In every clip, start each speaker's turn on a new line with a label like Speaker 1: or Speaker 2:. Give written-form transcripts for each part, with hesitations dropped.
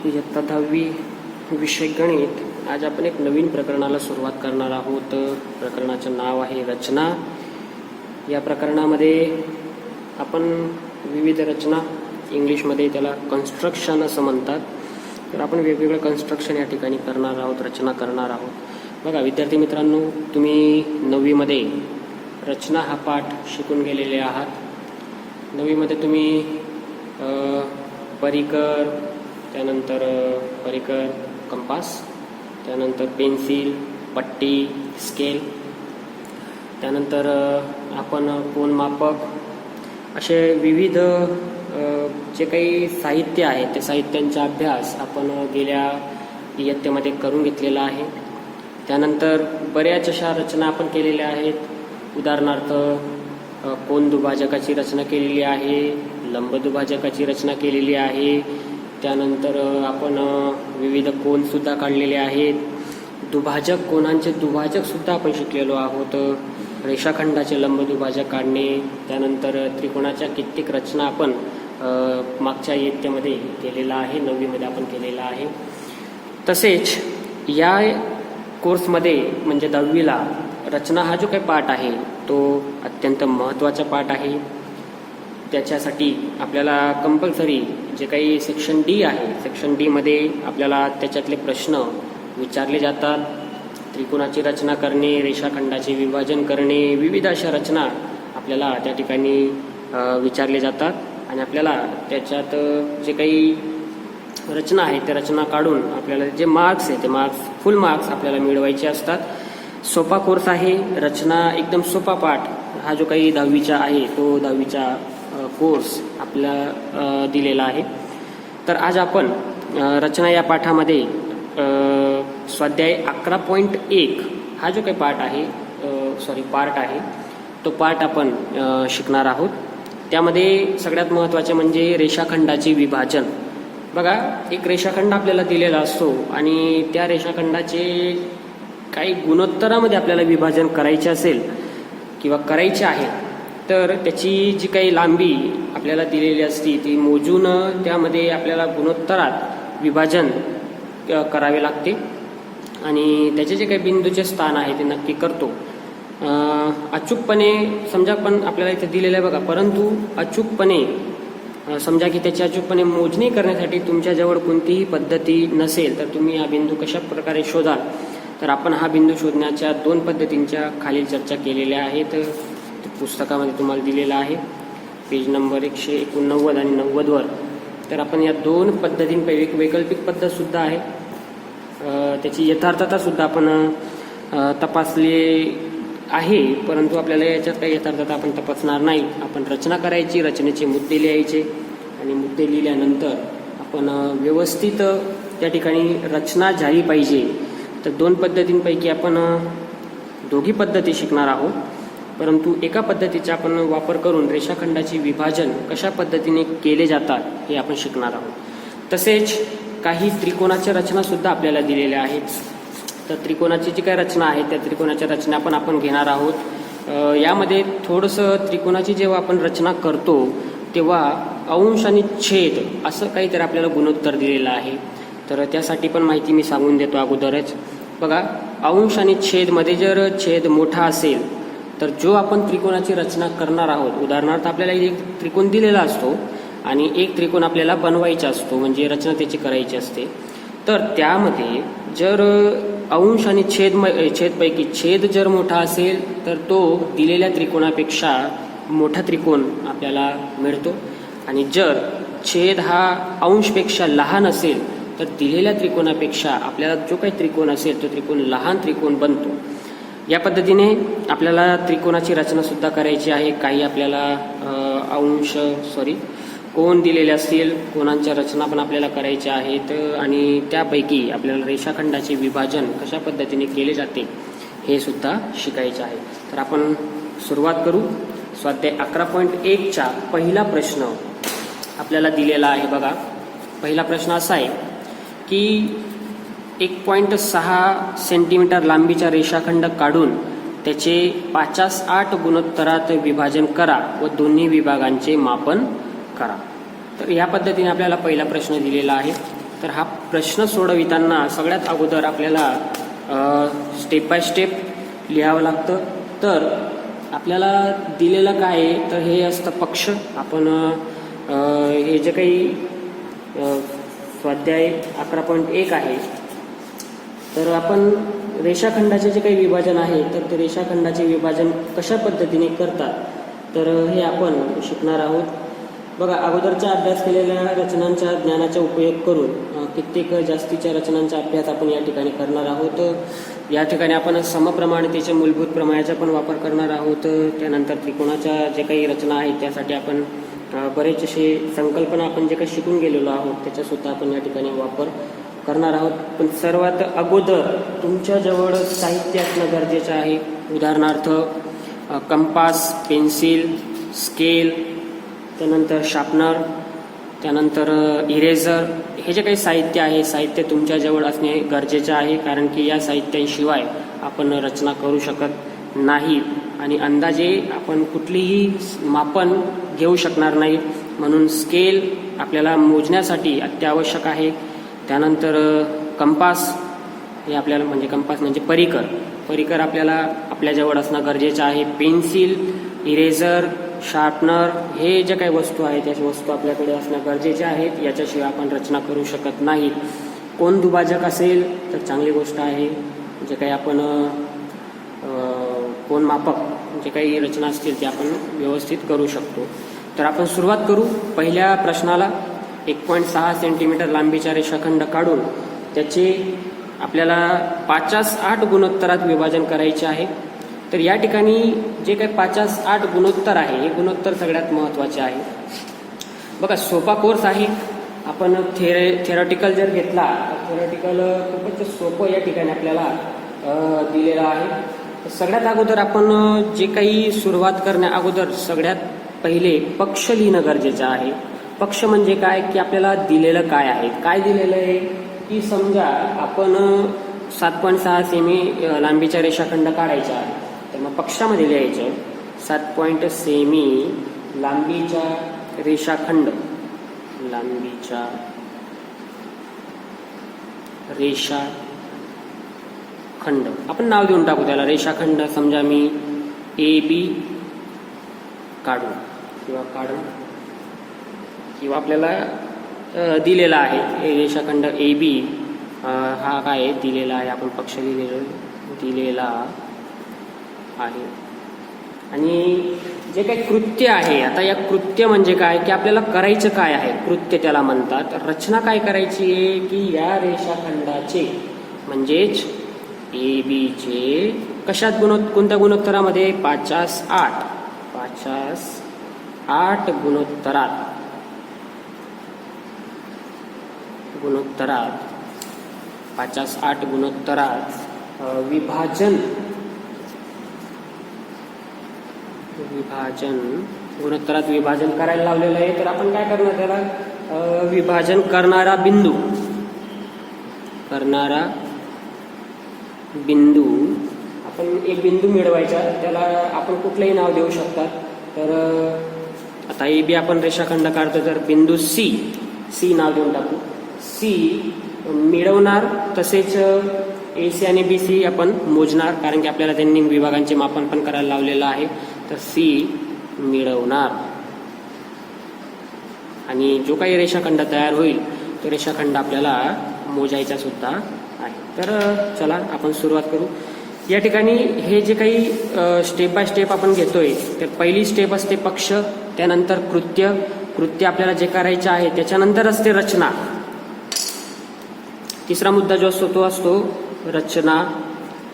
Speaker 1: इयत्ता 10वी विषय गणित। आज आपण एक नवीन प्रकरणाला सुरुवात करणार आहोत। प्रकरणाचे नाव आहे रचना। या प्रकरणामध्ये आपण विविध रचना, इंग्लिशमध्ये त्याला कन्स्ट्रक्शन असं म्हणतात, तर आपण वेगवेगळं कन्स्ट्रक्शन या ठिकाणी करणार आहोत, रचना करणार आहोत। बघा विद्यार्थी मित्रांनो, तुम्ही 9वीमध्ये रचना हा पाठ शिकून गेलेले आहात। 9वीमध्ये तुम्ही परिकर, त्यानंतर परिकर कंपास, त्यानंतर पेन्सिल, पट्टी, स्केल, त्यानंतर आपण कोनमापक, असे विविध जे काही साहित्य आहे ते साहित्यांचा अभ्यास आपण गेल्या इयत्तेमध्ये करून घेतलेला आहे। त्यानंतर बऱ्याच अशा रचना आपण केलेल्या आहेत। उदाहरणार्थ कोन दुभाजकाची रचना केलेली आहे, लंब दुभाजकाची रचना केलेली आहे, त्यानंतर आपण विविध कोनसुद्धा काढलेले आहेत। दुभाजक, कोनांचे दुभाजकसुद्धा आपण शिकलेलो आहोत। रेषाखंडाचे लंब दुभाजक काढणे, त्यानंतर त्रिकोणाच्या कित्येक रचना आपण मागच्या इयत्तेमध्ये केलेला आहे, 9वीमध्ये आपण केलेला आहे। तसेच या कोर्समध्ये म्हणजे 10वीला रचना हा जो काही पाठ आहे तो अत्यंत महत्त्वाचा पाठ आहे। त्याच्यासाठी आपल्याला कंपल्सरी जे काही सेक्शन डी आहे, सेक्शन डीमध्ये आपल्याला त्याच्यातले प्रश्न विचारले जातात। त्रिकोणाची रचना करणे, रेषाखंडाचे विभाजन करणे, विविध अशा रचना आपल्याला त्या ठिकाणी विचारले जातात आणि आपल्याला त्याच्यात जे काही रचना आहे ते रचना काढून आपल्याला जे मार्क्स आहे ते फुल मार्क्स आपल्याला मिळवायचे असतात। सोपा कोर्स आहे, रचना एकदम सोपा पाठ हा जो काही 10वीचा आहे तो 10वीचा कोर्स आपल्याला दिलेला आहे। तर आज आपण रचना या पाठामध्ये स्वाध्याय 11.1 हा जो काही पार्ट आहे तो पार्ट आपण शिकणार आहोत। त्यामध्ये सगळ्यात महत्त्वाचे म्हणजे रेषाखंडाचे विभाजन। बघा, एक रेषाखंड आपल्याला दिलेला असतो आणि त्या रेषाखंडाचे काही गुणोत्तरामध्ये आपल्याला विभाजन करायचे असेल किंवा करायचे आहे, तर त्याची जी काही लांबी आपल्याला दिलेली असती ती मोजून त्यामध्ये आपल्याला गुणोत्तरात विभाजन करावे लागते आणि त्याचे जे काही बिंदूचे स्थान आहे ते नक्की करतो। अचूकपणे समजा पण आपल्याला इथे दिलेलं आहे बघा, परंतु अचूकपणे समजा की त्याची अचूकपणे मोजणी करण्यासाठी तुमच्याजवळ कोणतीही पद्धती नसेल तर तुम्ही हा बिंदू कशा प्रकारे शोधाल, तर आपण हा बिंदू शोधण्याच्या 2 पद्धतींच्या खाली चर्चा केलेल्या आहेत। पुस्तकामध्ये तुम्हाला दिलेला आहे पेज नंबर 189 आणि 90वर। तर आपण या 2 पद्धतींपैकी एक वैकल्पिक पद्धतसुद्धा आहे, त्याची यथार्थतासुद्धा आपण तपासली आहे, परंतु आपल्याला याच्यात काही यथार्थता आपण तपासणार नाही। आपण रचना करायची, रचनेचे मुद्दे लिहायचे आणि मुद्दे लिहिल्यानंतर आपण व्यवस्थित त्या ठिकाणी रचना झाली पाहिजे। तर 2 पद्धतींपैकी आपण दोघी पद्धती शिकणार आहोत, परंतु एका पद्धतीचा आपण वापर करून रेषाखंडाचे विभाजन कशा पद्धतीने केले जातात हे आपण शिकणार आहोत। तसेच काही त्रिकोणाच्या रचनासुद्धा आपल्याला दिलेल्या आहेत। तर त्रिकोणाची जी काही रचना आहे त्या त्रिकोणाच्या रचना पण आपण घेणार आहोत। यामध्ये थोडंसं त्रिकोणाची जेव्हा आपण रचना करतो तेव्हा अंश आणि छेद असं काहीतरी आपल्याला गुणोत्तर दिलेलं आहे, तर त्यासाठी पण माहिती मी सांगून देतो अगोदरच। बघा, अंश आणि छेदमध्ये जर छेद मोठा असेल तर जो आपण त्रिकोणाची रचना करणार आहोत, उदाहरणार्थ आपल्याला एक त्रिकोण दिलेला असतो आणि एक त्रिकोण आपल्याला बनवायचा असतो, म्हणजे रचना त्याची करायची असते, तर त्यामध्ये जर अंश आणि छेदपैकी छेद जर मोठा असेल तर तो दिलेल्या त्रिकोणापेक्षा मोठा त्रिकोण आपल्याला मिळतो आणि जर छेद हा अंशपेक्षा लहान असेल तर दिलेल्या त्रिकोणापेक्षा आपल्याला जो काही त्रिकोण असेल तो त्रिकोण लहान त्रिकोण बनतो। या पद्धतीने आपल्याला त्रिकोणाची रचनासुद्धा करायची आहे। काही आपल्याला कोन दिलेले असतील, कोनांच्या रचना पण आपल्याला करायच्या आहेत आणि त्यापैकी आपल्याला रेषाखंडाचे विभाजन कशा पद्धतीने केले जाते हे सुद्धा शिकायचे आहे। तर आपण सुरुवात करू। स्वाध्याय 11.1चा पहिला प्रश्न आपल्याला दिलेला आहे। बघा, पहिला प्रश्न असा आहे की 1.6 सेंटीमीटर लांबीचा रेषाखंड काढून त्याचे 5/8 गुणोत्तरात विभाजन करा व दोन्ही विभागांचे मापन करा। तर या पद्धतीने आपल्याला पहिला प्रश्न दिलेला आहे। तर हा प्रश्न सोडविताना सगळ्यात अगोदर आपल्याला स्टेप बाय स्टेप लिहावं लागतं. तर आपल्याला दिलेलं काय आहे, तर हे असतं पक्ष. आपण हे जे काही स्वाध्याय 11.1 आहे, तर आपण रेषाखंडाचे जे काही विभाजन आहे, तर ते रेषाखंडाचे विभाजन कशा पद्धतीने करतात, तर हे आपण शिकणार आहोत. बघा, अगोदरचा अभ्यास केलेल्या रचनांच्या ज्ञानाचा उपयोग करून कित्येक जास्तीच्या रचनांचा अभ्यास आपण या ठिकाणी करणार आहोत. या ठिकाणी आपण समप्रमाणतेच्या मूलभूत प्रमेयाचा पण वापर करणार आहोत. त्यानंतर त्रिकोणाच्या जे काही रचना आहेत त्यासाठी आपण बरेच असे संकल्पना आपण जे काही शिकून गेलेलो आहोत त्याचासुद्धा आपण या ठिकाणी वापर करणार आहोत. पण सर्वात अगोदर तुमच्याजवळ साहित्य असणं गरजेचं आहे. उदाहरणार्थ कंपास, पेन्सिल, स्केल, त्यानंतर शार्पनर, त्यानंतर इरेझर, हे जे काही साहित्य आहे, साहित्य तुमच्याजवळ असणे गरजेचे आहे. कारण की या साहित्याशिवाय आपण रचना करू शकत नाही आणि अंदाजे आपण कुठलीही मापन घेऊ शकणार नाही. म्हणून स्केल आपल्याला मोजण्यासाठी अत्यावश्यक आहे. त्यानंतर कंपास, हे आपल्याला कंपास म्हणजे परिकर आपल्याला आपल्याजवळ असणं गरजेचं आहे. पेन्सिल, इरेझर, शार्पनर, हे जे काही वस्तू आहेत त्या वस्तू आपल्याकडे असणं गरजेच्या आहेत. याच्याशिवाय आपण रचना करू शकत नाही. कोन दुभाजक असेल तर चांगली गोष्ट आहे. जे काही आपण कोन मापक जे काही रचना असतील ते आपण व्यवस्थित करू शकतो. तर आपण सुरुवात करू. पहिल्या प्रश्नाला 1.6 सेंटीमीटर लांबीचा रेषाखंड काढून त्याचे आपल्याला 5:8 गुणोत्तरात विभाजन करायचे आहे. तर या ठिकाणी जे काही 5:8 गुणोत्तर आहे, हे गुणोत्तर सगळ्यात महत्त्वाचे आहे. बघा, सोपा कोर्स आहे. आपण थेरॉटिकल जर घेतला तर थेरॉटिकल खूपच सोपं या ठिकाणी आपल्याला दिलेलं आहे. सगळ्यात अगोदर आपण जे काही सुरुवात करण्या अगोदर सगळ्यात पहिले पक्ष लिहिणं गरजेचं आहे. पक्ष म्हणजे काय, की आपल्याला दिलेलं काय आहे. काय दिलेलं आहे, की समजा आपण 7.6 सेमी लांबीचा रेषाखंड काढायचा आहे. तर मग पक्षामध्ये लिहायचं 7 सेमी लांबीचा रेषाखंड, लांबीचा रेषाखंड आपण नाव देऊन टाकू त्याला रेषाखंड. समजा मी AB काढू किंवा आपल्याला दिलेला आहे रेषाखंड AB हा काय दिलेला आहे, आपण पक्ष दिलेला आहे. आणि जे काही कृत्य आहे, आता या कृत्य म्हणजे काय, की आपल्याला करायचं काय आहे, कृत्य त्याला म्हणतात. रचना काय करायची आहे, की या रेषाखंडाचे म्हणजेच ABचे कशात कोणत्या गुणोत्तरामध्ये 5:8 गुणोत्तरात 5:8 गुणोत्तरात विभाजन गुणोत्तरात विभाजन करायला लावलेलं आहे. तर आपण काय करणार, त्याला विभाजन करणारा बिंदू आपण एक बिंदू मिळवायचा. त्याला आपण कुठलंही नाव देऊ शकतात. तर आता AB आपण रेषाखंड काढतो, तर बिंदू C नाव देऊन टाकू. C मिळवणार, तसेच AC आणि BC आपण मोजणार, कारण की आपल्याला त्यांनी विभागांचे मापन पण करायला लावलेलं आहे. तर C मिळवणार आणि जो काही रेषाखंड तयार होईल तो रेषाखंड आपल्याला मोजायचा सुद्धा आहे. तर चला आपण सुरुवात करू. या ठिकाणी हे जे काही स्टेप बाय स्टेप आपण घेतोय, तर पहिली स्टेप असते पक्ष, त्यानंतर कृत्य आपल्याला जे करायचे आहे, त्याच्यानंतर असते रचना. तिसरा मुद्दा जो असतो तो असतो रचना.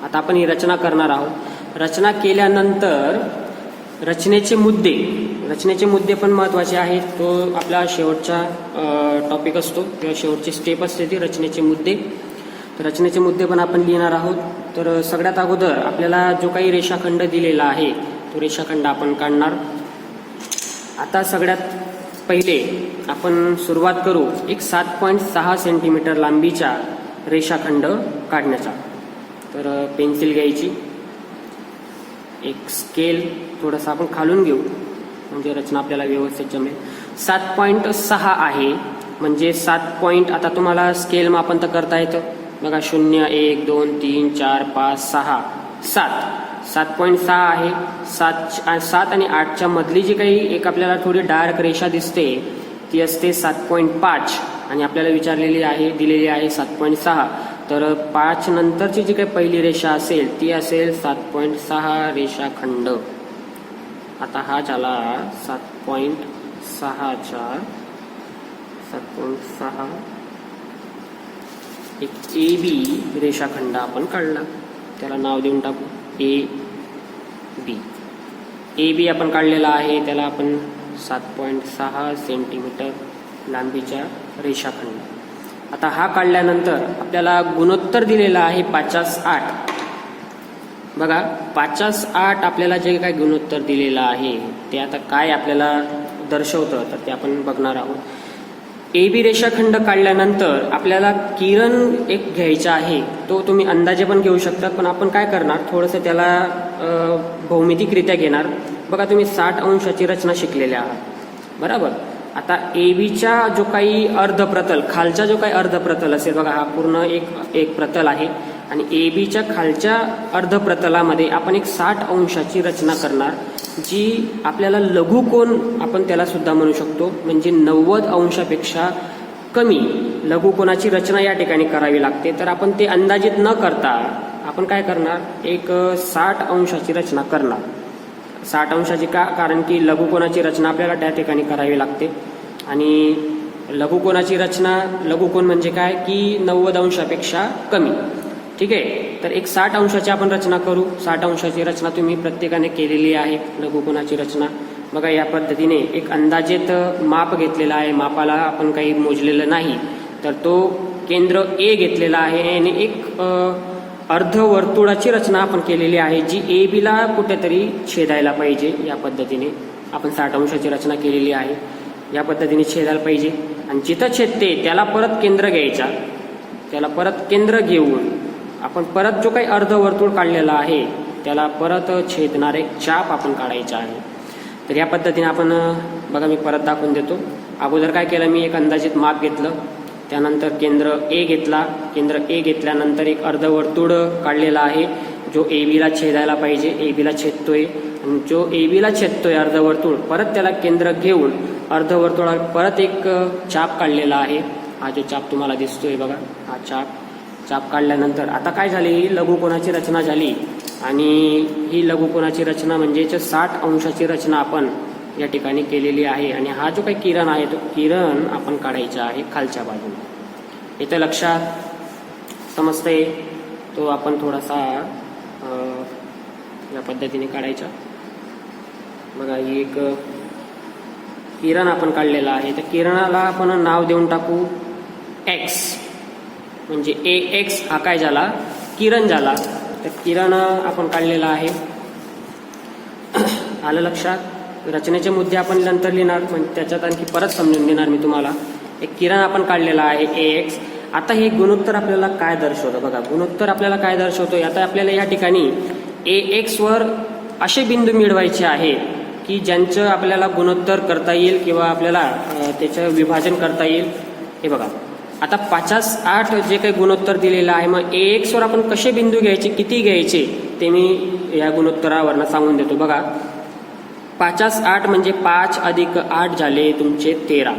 Speaker 1: आता आपण ही रचना करणार आहोत. रचना केल्यानंतर रचनेचे मुद्दे पण महत्त्वाचे आहेत. तो आपला शेवटचा टॉपिक असतो किंवा शेवटची स्टेप असते ती रचनेचे मुद्दे. तर रचनेचे मुद्दे पण आपण लिहिणार आहोत. तर सगळ्यात अगोदर आपल्याला जो काही रेषाखंड दिलेला आहे तो रेषाखंड आपण काढणार. आता सगळ्यात पहिले आपण सुरुवात करू एक 7.6 सेंटीमीटर लांबीचा रेषाखंड काढण्याचा. तर पेन्सिल घ्यायची, एक स्केल थोडंसं आपण खालून घेऊ म्हणजे रचना आपल्याला व्यवस्थित जमेल. 7.6 आहे म्हणजे 7 पॉईंट. आता तुम्हाला स्केल मापन तर करता येतं बघा. 0 1 2 3 4 5 6 7. 7.6 आहे. 7 आणि 8च्या मधली जी काही एक आपल्याला थोडी डार्क रेषा दिसते ती असते 7.5 आणि आपल्याला दिलेली आहे 7.6. तर 5 नंतरची जी काही पहिली रेषा असेल ती असेल 7.6 रेषाखंड. आता हा झाला 7.6च्या 7.6 एक AB रेषाखंड आपण काढला. त्याला नाव देऊन टाकू AB. AB आपण काढलेला आहे. त्याला आपण 7.6 सेंटीमीटर लांबीच्या रेषाखंड. आता हा काढल्यानंतर आपल्याला गुणोत्तर दिलेला आहे 5:8. बघा 5:8 आपल्याला जे काही गुणोत्तर दिलेलं आहे ते आता काय आपल्याला दर्शवतं तर ते आपण बघणार आहोत. AB रेषाखंड काढल्यानंतर आपल्याला किरण एक घ्यायचा आहे. तो तुम्ही अंदाजे पण घेऊ शकतात, पण आपण काय करणार थोडंसं त्याला भौमितिकरित्या घेणार. बघा तुम्ही 60 अंशाची रचना शिकलेल्या आहात बरोबर. आता ABचा जो काही अर्धप्रतल, खालचा जो काही अर्धप्रतल असेल बघा, हा पूर्ण एक प्रतल आहे आणि ABच्या खालच्या अर्धप्रतलामध्ये आपण एक 60 अंशाची रचना करणार, जी आपल्याला लघुकोन आपण त्याला सुद्धा म्हणू शकतो. म्हणजे 90 अंशापेक्षा कमी लघुकोनाची रचना या ठिकाणी करावी लागते. तर आपण ते अंदाजित न करता आपण काय करणार, एक 60 अंशाची रचना करणार. 60 अंशाची का? कारण की लघुकोनाची रचना आपल्याला त्या ठिकाणी करावी लागते. आणि लघुकोन म्हणजे काय की 90 अंशापेक्षा कमी. ठीक आहे. तर एक 60 अंशाची आपण रचना करू. 60 अंशाची रचना तुम्ही प्रत्येकाने केलेली आहे लघुकोनाची रचना. बघा या पद्धतीने एक अंदाजित माप घेतलेला आहे. मापाला आपण काही मोजलेलं नाही, तर तो केंद्र A घेतलेला आहे आणि एक अर्धवर्तुळाची रचना आपण केलेली आहे, जी ABला कुठेतरी छेदायला पाहिजे. या पद्धतीने आपण 60 अंशाची रचना केलेली आहे. या पद्धतीने छेदायला पाहिजे आणि जिथं छेदते त्याला परत केंद्र घ्यायचा. त्याला परत केंद्र घेऊन आपण परत जो काही अर्धवर्तुळ काढलेला आहे त्याला परत छेदणार एक चाप आपण काढायचा आहे. तर या पद्धतीने आपण बघा मी परत दाखवून देतो. अगोदर काय केलं, मी एक अंदाजित माप घेतलं, त्यानंतर केंद्र A घेतला. केंद्र A घेतल्यानंतर एक अर्धवर्तुळ काढलेला आहे जो ABला छेदायला पाहिजे. ABला छेदतोय आणि जो ABला छेदतोय अर्धवर्तुळ, परत त्याला केंद्र घेऊन अर्धवर्तुळात परत एक चाप काढलेला आहे. हा जो चाप तुम्हाला दिसतोय बघा, हा चाप काढल्यानंतर आता काय झाली, ही लघुकोनाची रचना झाली. आणि ही लघुकोनाची रचना म्हणजेच 60 अंशाची रचना आपण या ठिकाणी केलेली आहे. आणि हा जो काही किरण आहे तो किरण आपण काढायचा आहे खालच्या बाजूने. इथं लक्षात समजतंय, तो आपण थोडासा या पद्धतीने काढायचा. बघा ही एक किरण आपण काढलेला आहे. त्या किरणाला आपण नाव देऊन टाकू X. म्हणजे AX हा काय झाला, किरण झाला. तर किरण आपण काढलेला आहे. आलं लक्षात. रचनेचे मुद्दे आपण नंतर लिहिणार, म्हणजे त्याच्यात आणखी परत समजून देणार मी तुम्हाला. एक किरण आपण काढलेला आहे AX. आता हे गुणोत्तर आपल्याला काय दर्शवतं बघा. गुणोत्तर आपल्याला काय दर्शवतो, आता आपल्याला या ठिकाणी AX वर असे बिंदू मिळवायचे आहे की ज्यांचं आपल्याला गुणोत्तर करता येईल किंवा आपल्याला त्याचं विभाजन करता येईल. हे बघा आता 5:8 जे काही गुणोत्तर दिलेलं आहे, मग AX वर आपण कसे बिंदू घ्यायचे, किती घ्यायचे ते मी या गुणोत्तरावरनं सांगून देतो. बघा 5:8 म्हणजे 5 + 8 झाले तुमचे 13.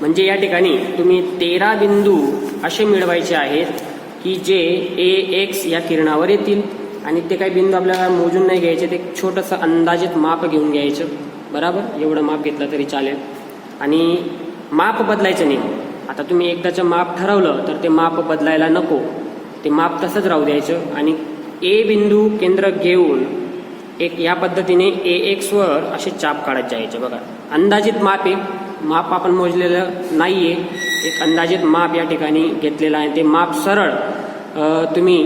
Speaker 1: म्हणजे या ठिकाणी तुम्ही 13 बिंदू असे मिळवायचे आहेत की जे AX या किरणावर येतील. आणि ते काही बिंदू आपल्याला मोजून नाही घ्यायचे, ते छोटंसं अंदाजित माप घेऊन घ्यायचं बरोबर. एवढं माप घेतलं तरी चालेल आणि माप बदलायचं नाही. आता तुम्ही एकदाचं माप ठरवलं तर ते माप बदलायला नको, ते माप तसंच राहू द्यायचं. आणि A बिंदू केंद्र घेऊन एक या पद्धतीने AX वर असे चाप काढत जायचे. बघा अंदाजित माप आहे, माप आपण मोजलेलं नाहीये, एक अंदाजित माप या ठिकाणी घेतलेलं आहे. ते माप सरळ तुम्ही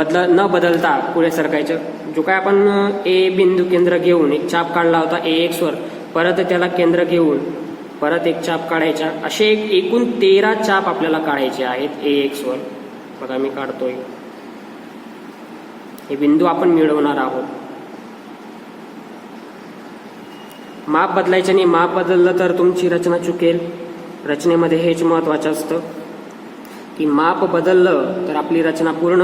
Speaker 1: न बदलता पुढे सरकायचं. जो काय आपण A बिंदू केंद्र घेऊन एक चाप काढला होता AX वर, परत त्याला केंद्र घेऊन परत एक चाप काढायचा. असे एकूण 13 चाप आपल्याला काढायचे आहेत AX वर. बघा मी काढतोय. हे बिंदू आपण मिळवणार आहोत. माप बदलायचं नाही, माप बदललं तर तुमची रचना चुकेल. रचनेमध्ये हेच महत्त्वाचं असतं की माप बदललं तर आपली रचना पूर्ण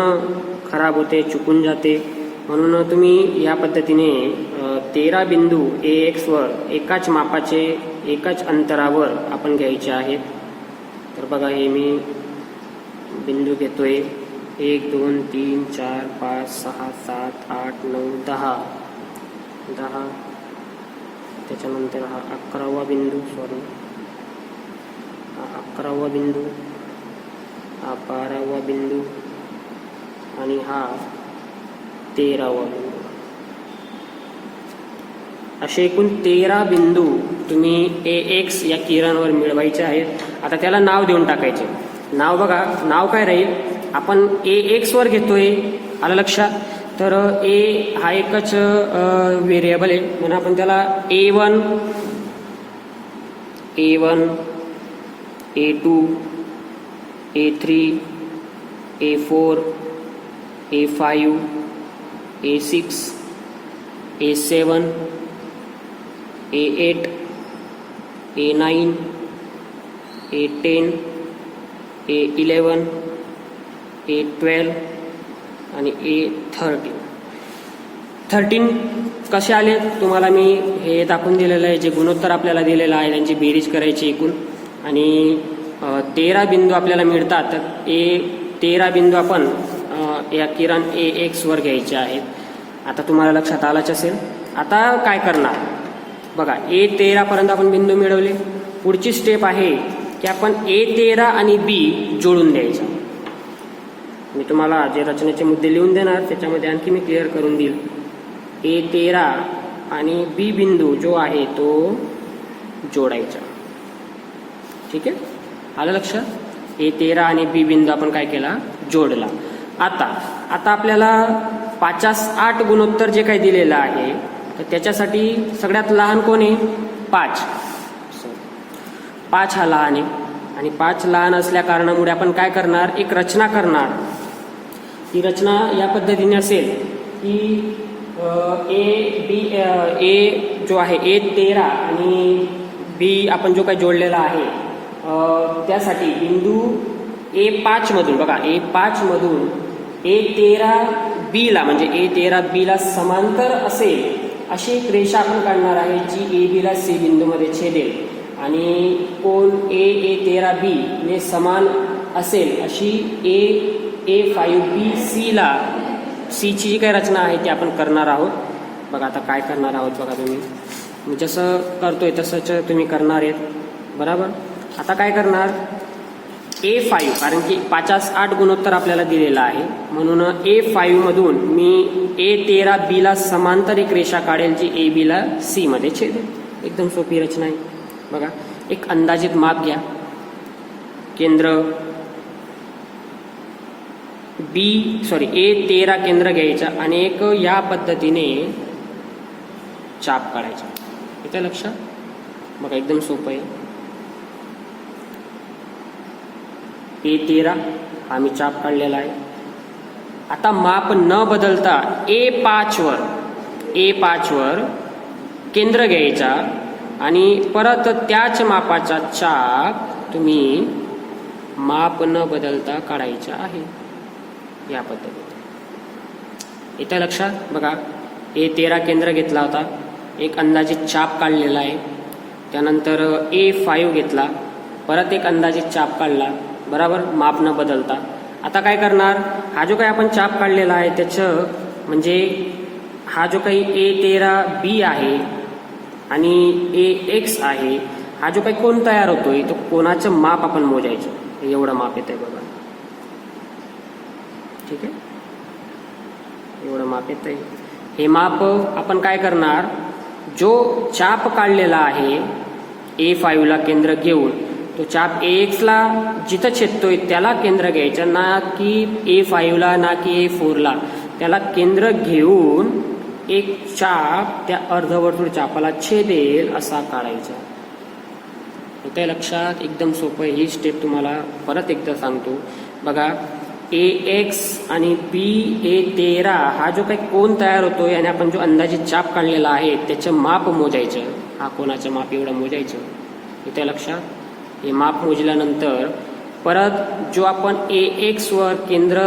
Speaker 1: खराब होते, चुकून जाते. म्हणून तुम्ही या पद्धतीने 13 बिंदू AX वर एकाच मापाचे एकाच अंतरावर आपण घ्यायचे आहेत. तर बघा, हे मी बिंदू घेतोय 1 2 3 4 5 6 7 8 9 10. त्याच्यानंतर हा 11वा बिंदू, हा 11वा बिंदू, हा 12वा बिंदू आणि हा 13वा बिंदू. असे एकूण 13 बिंदू तुम्ही AX या किरणावर मिळवायचे आहेत. आता त्याला नाव देऊन टाकायचे. नाव बघा, नाव काय राहील, आपण AX वर घेतोय, आलं लक्षात. तर A हा एकच व्हेरिएबल आहे म्हणून आपण त्याला A1, A2, A3, A4, A5, A6, A7, A8, A9, A10, A11, A12 आणि A13 कसे आले तुम्हाला मी हे दाखवून दिलेलं आहे. जे गुणोत्तर आपल्याला दिलेलं आहे त्यांची बेरीज करायची एकूण, आणि 13 बिंदू आपल्याला मिळतात. तर 13 बिंदू आपण या किरण AX वर घ्यायचे आहेत. आता तुम्हाला लक्षात आलंच असेल. आता काय करणार बघा, A13 पर्यंत आपण बिंदू मिळवले. पुढची स्टेप आहे की आपण A13 आणि B जोडून द्यायचं. मी तुम्हाला जे रचनेचे मुद्दे लिहून देणार त्याच्यामध्ये आणखी मी क्लिअर करून देईल. A13 आणि B बिंदू जो आहे तो जोडायचा. ठीक आहे, आलं लक्षात. A13 आणि B बिंदू आपण काय केला, जोडला. आता आपल्याला 5-8 गुणोत्तर जे काही दिलेलं आहे तर त्याच्यासाठी सगळ्यात लहान कोण आहे, 5 हा लहान आहे. आणि 5 लहान असल्या कारणामुळे आपण काय करणार, एक रचना करणार. ही रचना या पद्धतीने असेल की A जो आहे A13 आणि B आपण जो काही जोडलेला आहे त्यासाठी बिंदू A5 मधून बघा, A5 मधून A13B ला म्हणजे A13B ला समांतर असेल अशी एक रेषा आपण काढणार आहे जी AB ला C बिंदूमध्ये छेदेल. आणि कोण A13B ने समान असेल अशी A5B ला C ची जी काही रचना आहे ती आपण करणार आहोत. बघा आता काय करणार आहोत बघा, तुम्ही मी जसं करतोय तसंच तुम्ही करणार आहेत, बरोबर. आता काय करणार, A5 कारण की 5-8 गुणोत्तर आपल्याला दिलेला आहे म्हणून A5 मधून मी A13B ला समांतर एक रेषा काढेल जी AB ला C मध्ये छेदेल. एकदम सोपी रचना आहे. बघा, एक अंदाजित माप घ्या, केंद्र A13 केंद्र घ्यायचं आणि एक या पद्धतीने चाप काढायचा. इथे लक्षात. बघा एकदम सोपं आहे. A13 हा मी चाप काढलेला आहे. आता माप न बदलता A5 वर केंद्र घ्यायचा आणि परत त्याच मापाचा चाप तुम्ही माप न बदलता काढायचा आहे या पद्धतीने. इथे लक्षात. बघा, A13 केंद्र घेतला होता, एक अंदाजित चाप काढलेला आहे. त्यानंतर A5 घेतला, परत एक अंदाजित चाप काढला, बरोबर, माप न बदलता. आता काय करणार, हा जो काही आपण चाप काढलेला आहे त्याचं म्हणजे हा जो काही A13B आहे आणि AX आहे, हा जो काही कोण तयार होतोय तो कोणाचं माप आपण मोजायचं. एवढं माप येतंय बघा. ठीक आहे, एवढं माप येतंय. हे माप आपण काय करणार, जो चाप काढलेला आहे A5 ला केंद्र घेऊन तो चाप AX ला जिथं छेदतोय त्याला केंद्र घ्यायचं, ना की A5 ला ना की A4 ला. त्याला केंद्र घेऊन एक चाप त्या अर्धवर्तुळ चापाला छेदेल असा काढायचा. इथे लक्षात. एकदम सोपं आहे. ही स्टेप तुम्हाला परत एकदा सांगतो. बघा, AX आणि A13 हा जो काही कोन तयार होतोय आणि आपण जो अंदाजित चाप काढलेला आहे त्याचं माप मोजायचं. हा कोणाचं माप एवढं मोजायचं. इथे लक्षात. हे माप मोजल्यानंतर परत जो आपण AX वर केंद्र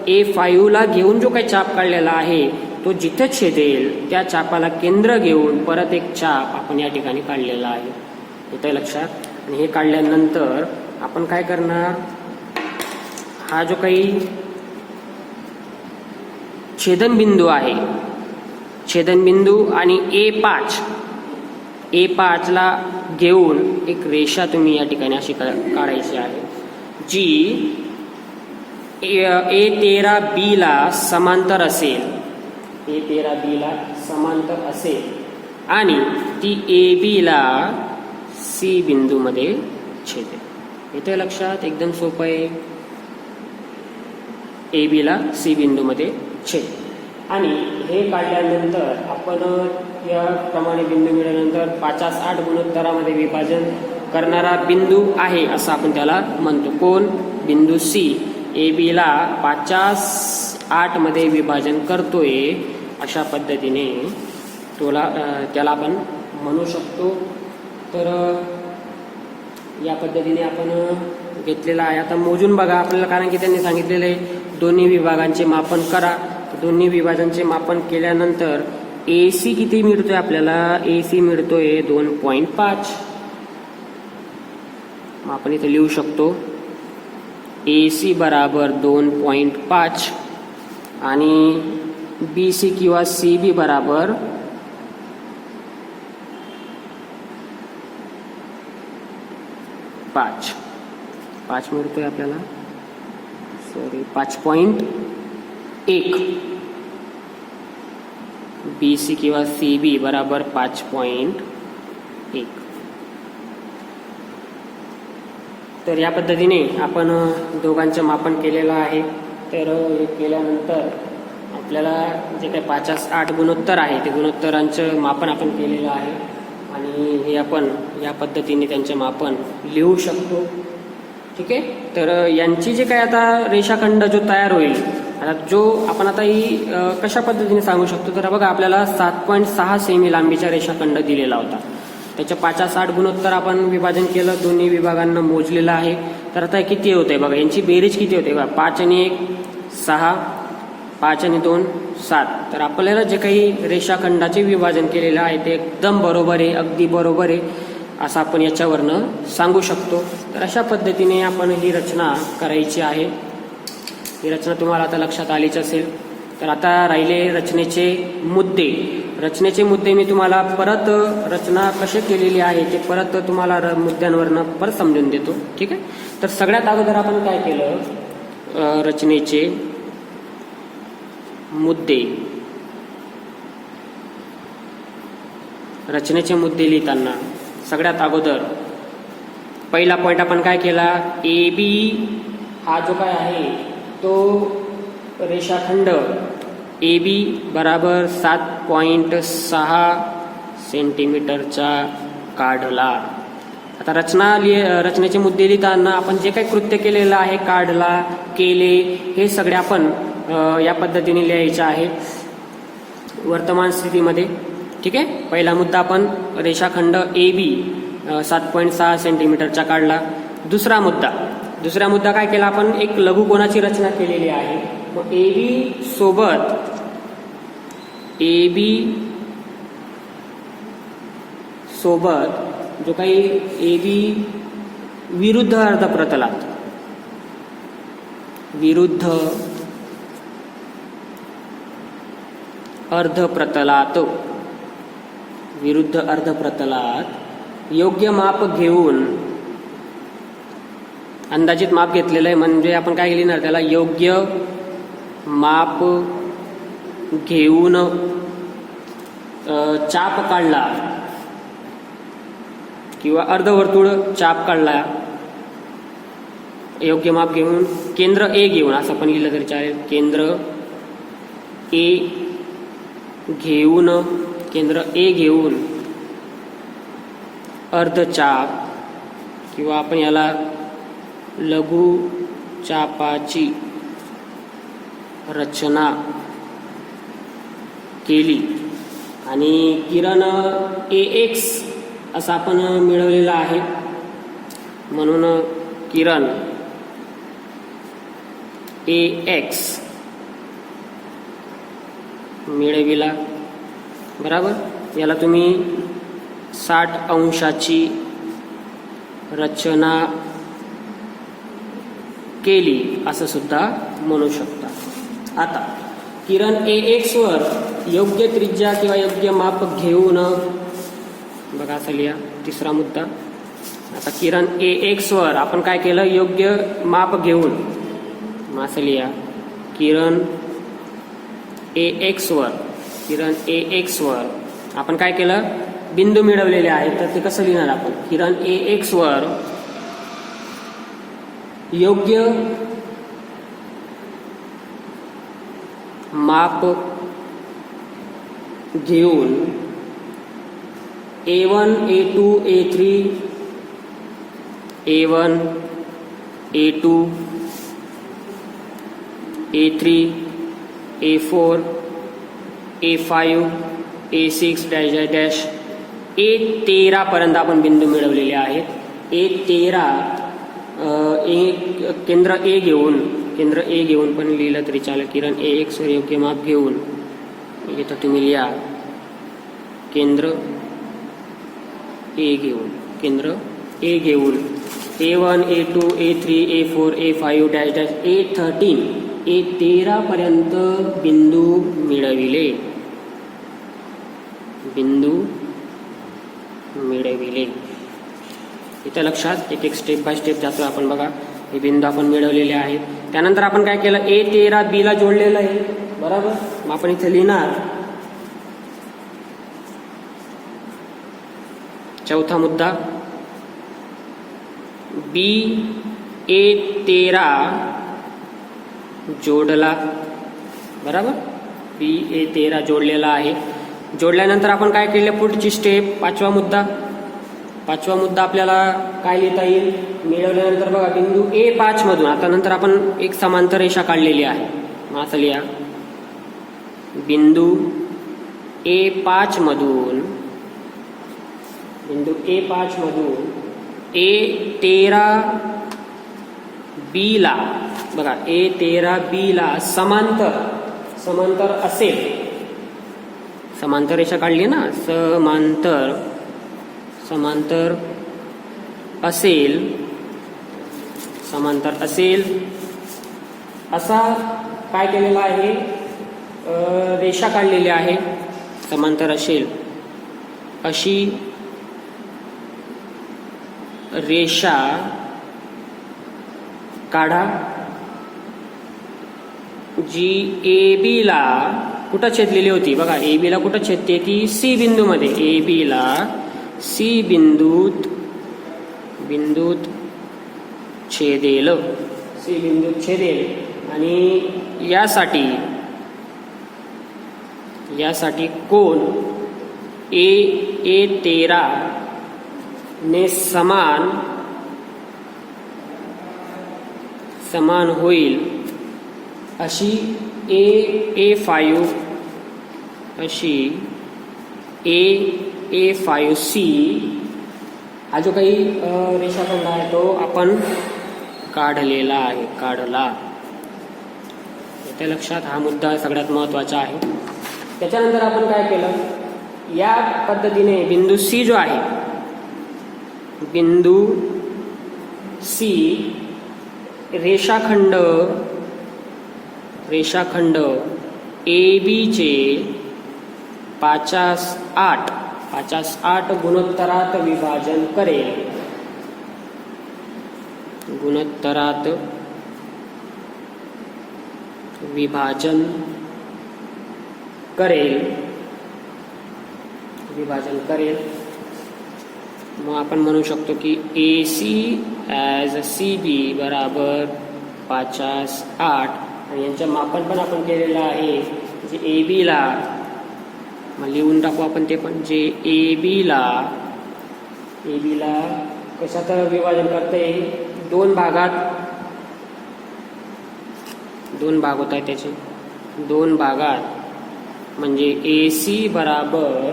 Speaker 1: A5 ला घेऊन जो काही चाप काढलेला आहे तो जिथे छेदेल त्या चापाला केंद्र घेऊन परत एक चाप आपण या ठिकाणी काढलेला आहे. इथे लक्षात. आणि हे काढल्यानंतर आपण काय करणार, हा जो काही छेदनबिंदू आहे, छेदनबिंदू आणि A5 ला घेऊन एक रेषा तुम्ही या ठिकाणी अशी काढायची आहे जी A13B ला समांतर असेल, A13B ला समांतर असेल आणि ती AB ला C बिंदूमध्ये छेदेल. इथे लक्षात, एकदम सोपं आहे. AB ला C बिंदूमध्ये छेदेल. आणि हे काढल्यानंतर आपण याप्रमाणे बिंदू मिळाल्यानंतर 5:8 गुणोत्तरामध्ये विभाजन करणारा बिंदू आहे असं आपण त्याला म्हणतो. कोण? बिंदू C AB ला 5:8 मध्ये विभाजन करतोय अशा पद्धतीने त्याला आपण म्हणू शकतो. तर या पद्धतीने आपण घेतलेला आहे. आता मोजून बघा आपल्याला, कारण की त्यांनी सांगितलेलं आहे दोन्ही विभागांचे मापन करा. दोन्ही विभागांचे मापन केल्यानंतर AC किती मिळतोय आपल्याला? AC मिळतोय 2.5. आपण इथे लिहू शकतो AC बराबर 2.5 आणि BC किंवा CB बराबर 5 मिळतोय आपल्याला. 5.1. BC किंवा CB बराबर 5.1. तर या पद्धतीने आपण दोघांचं मापन केलेलं आहे. तर हे केल्यानंतर आपल्याला जे काही 5:8 गुणोत्तर आहे ते गुणोत्तरांचं मापन आपण केलेलं आहे आणि हे आपण या पद्धतीने त्यांचं मापन लिहू शकतो. ठीक आहे. तर यांची जे काही आता रेषाखंड जो तयार होईल, आता जो आपण आता ही कशा पद्धतीने सांगू शकतो, तर बघा आपल्याला 7.6 सेमी लांबीचा रेषाखंड दिलेला होता. त्याच्या 5:8 गुणोत्तर आपण विभाजन केलं, दोन्ही विभागांना मोजलेलं आहे. तर आता किती होते बघा, यांची बेरीज किती होते बघा, 5 आणि 1 6, 5 आणि 2 7. तर आपल्याला जे काही रेषाखंडाचे विभाजन केलेलं आहे ते एकदम बरोबर आहे, अगदी बरोबर आहे असं आपण याच्यावरनं सांगू शकतो. तर अशा पद्धतीने आपण ही रचना करायची आहे. ही रचना तुम्हाला आता लक्षात आलीच असेल. तर आता राहिले रचनेचे मुद्दे. रचनेचे मुद्दे मी तुम्हाला परत रचना कशी केलेली आहे ते परत तुम्हाला मुद्द्यांवरनं परत समजून देतो. ठीक आहे. तर सगळ्यात अगोदर आपण काय केलं, रचनेचे मुद्दे. रचनेचे मुद्दे लिहिताना सगळ्यात अगोदर पहिला पॉईंट आपण काय केला, AB हा जो काय आहे तो रेषाखंड AB बराबर 7.6 सेंटीमीटरचा काढला. आता रचनेचे मुद्दे लिहिताना आपण जे काही कृत्य केलेलं आहे, काढला, केले, हे सगळे आपण या पद्धतीने लिहायचे आहे वर्तमान स्थितीमध्ये. ठीक आहे. पहिला मुद्दा आपण रेषाखंड AB 7.6 सेंटीमीटरचा काढला. दुसरा मुद्दा काय केला आपण, एक लघुकोनाची रचना केलेली आहे. मग AB सोबत जो काही AB विरुद्ध अर्धप्रतलात योग्य माप घेऊन, अंदाजित माप घेतलेलं आहे म्हणजे आपण काय लिहिणार त्याला, योग्य माप घेऊन चाप काढला किंवा अर्धवर्तुळ चाप काढला. योग्य माप घेऊन केंद्र A घेऊन असं आपण लिहिलं तरी चालेल. केंद्र A घेऊन अर्धचाप किंवा आपण याला लघु चापाची रचना केली आणि किरण AX असा आपण मिळवलेला आहे. म्हणून किरण AX मिळविला, बराबर. याला तुम्ही 60 अंशाची रचना केली असं सुद्धा म्हणू शकता. आता किरण AX वर योग्य त्रिज्या किंवा योग्य माप घेऊन, बघा असं लिहा, तिसरा मुद्दा. आता किरण AX वर आपण काय केलं, योग्य माप घेऊन, असं लिहा, किरण AX वर आपण काय केलं, बिंदू मिळवलेले आहेत. तर ते कसं लिहिणार आपण, किरण AX वर योग्य माप घेऊन A1 A2 A3 A1 A2 A3 A4 A5 A6 dash dash A13 पर्यंत आपण बिंदू मिळवलेले आहेत. A13 केंद्र A घेऊन पण लिहिलं तरी चालेल. किरण AX वर योग्य माप घेऊन इथं तुम्ही लिहा केंद्र A घेऊन A1 A2 A3 A4 A5 dash dash A13 पर्यंत बिंदू मिळविले. इथं लक्षात एक स्टेप बाय स्टेप जातो आपण. बघा हे बिंदू आपण मिळवलेले आहेत. त्यानंतर आपण काय केलं, A13 B ला जोडलेलं आहे, बरोबर. मग आपण इथे लिहिणार चौथा मुद्दा, B A13 जोडला, बरोबर. B A13 जोडलेला आहे. जोडल्यानंतर आपण काय केलं, पुढची स्टेप पाचवा मुद्दा आपल्याला काय लिहिता येईल, मिळवल्यानंतर बघा बिंदू A5 मधून, आता नंतर आपण एक समांतर रेषा काढलेली आहे. मग असं लिहा, बिंदू A5 मधून A13 B ला, बघा A13 B ला समांतर असेल, समांतर रेषा काढली ना, समांतर असेल असा काय केलेला आहे, रेषा काढलेली आहे. समांतर असेल अशी रेषा काढा जी AB ला कुठं छेदलेली होती. बघा AB ला कुठं छेदते ती C बिंदूमध्ये. AB ला C बिंदूत छेदेल, आणि यासाठी कोन A13 ने समान होईल अशी A5C हा जो काही रेषाखंड आहे तो आपण काढला. त्या लक्षात हा मुद्दा सगळ्यात महत्त्वाचा आहे. त्याच्यानंतर आपण काय केलं, या पद्धतीने बिंदू C जो आहे, बिंदू C रेषाखंड AB चे 50-8 गुणोत्तरात विभाजन करेल. विभाजन करेल. मग आपण म्हणू शकतो की AC ॲज CB बराबर 50-8, आणि यांचं मापन पण आपण केलेलं आहे. जे AB ला, मग लिहून टाकू आपण ते पण, जे AB ला कशात विभाजन करते, दोन भाग होत आहेत त्याचे, दोन भागात. म्हणजे AC बराबर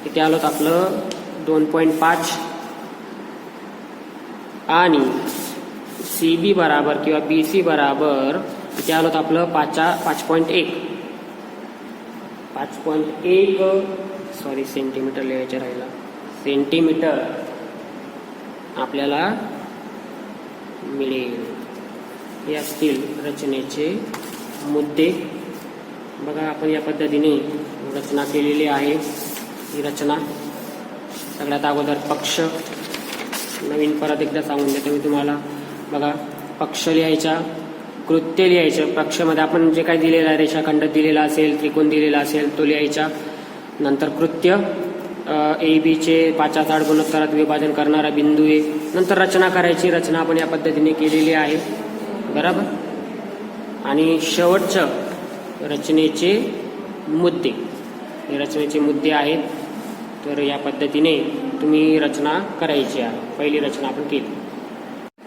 Speaker 1: किती आलं आपलं 2.5 आणि CB बराबर किंवा BC बराबर किती आलं होतं आपलं 5.1 सॉरी सेंटीमीटर लिहायचं राहिला, सेंटीमीटर आपल्याला मिळेल. हे असतील रचनेचे मुद्दे. बघा आपण या पद्धतीने रचना केलेली आहे. ही रचना सगळ्यात अगोदर पक्ष, नवीन परत एकदा सांगून देतो मी तुम्हाला. बघा पक्ष लिहायचा, कृत्य लिहायचं. पक्षामध्ये आपण जे काही दिलेलं आहे, रेषाखंड दिलेला असेल, त्रिकोण दिलेला असेल तो लिहायचा. नंतर कृत्य ABचे 5/8 गुणोत्तरात विभाजन करणारा बिंदू आहे. नंतर रचना करायची. रचना आपण या पद्धतीने केलेली आहे, बरोबर. आणि शेवटचं रचनेचे मुद्दे, हे रचनेचे मुद्दे आहेत. तर या पद्धतीने तुम्ही रचना करायची आहे. पहिली रचना आपण केली.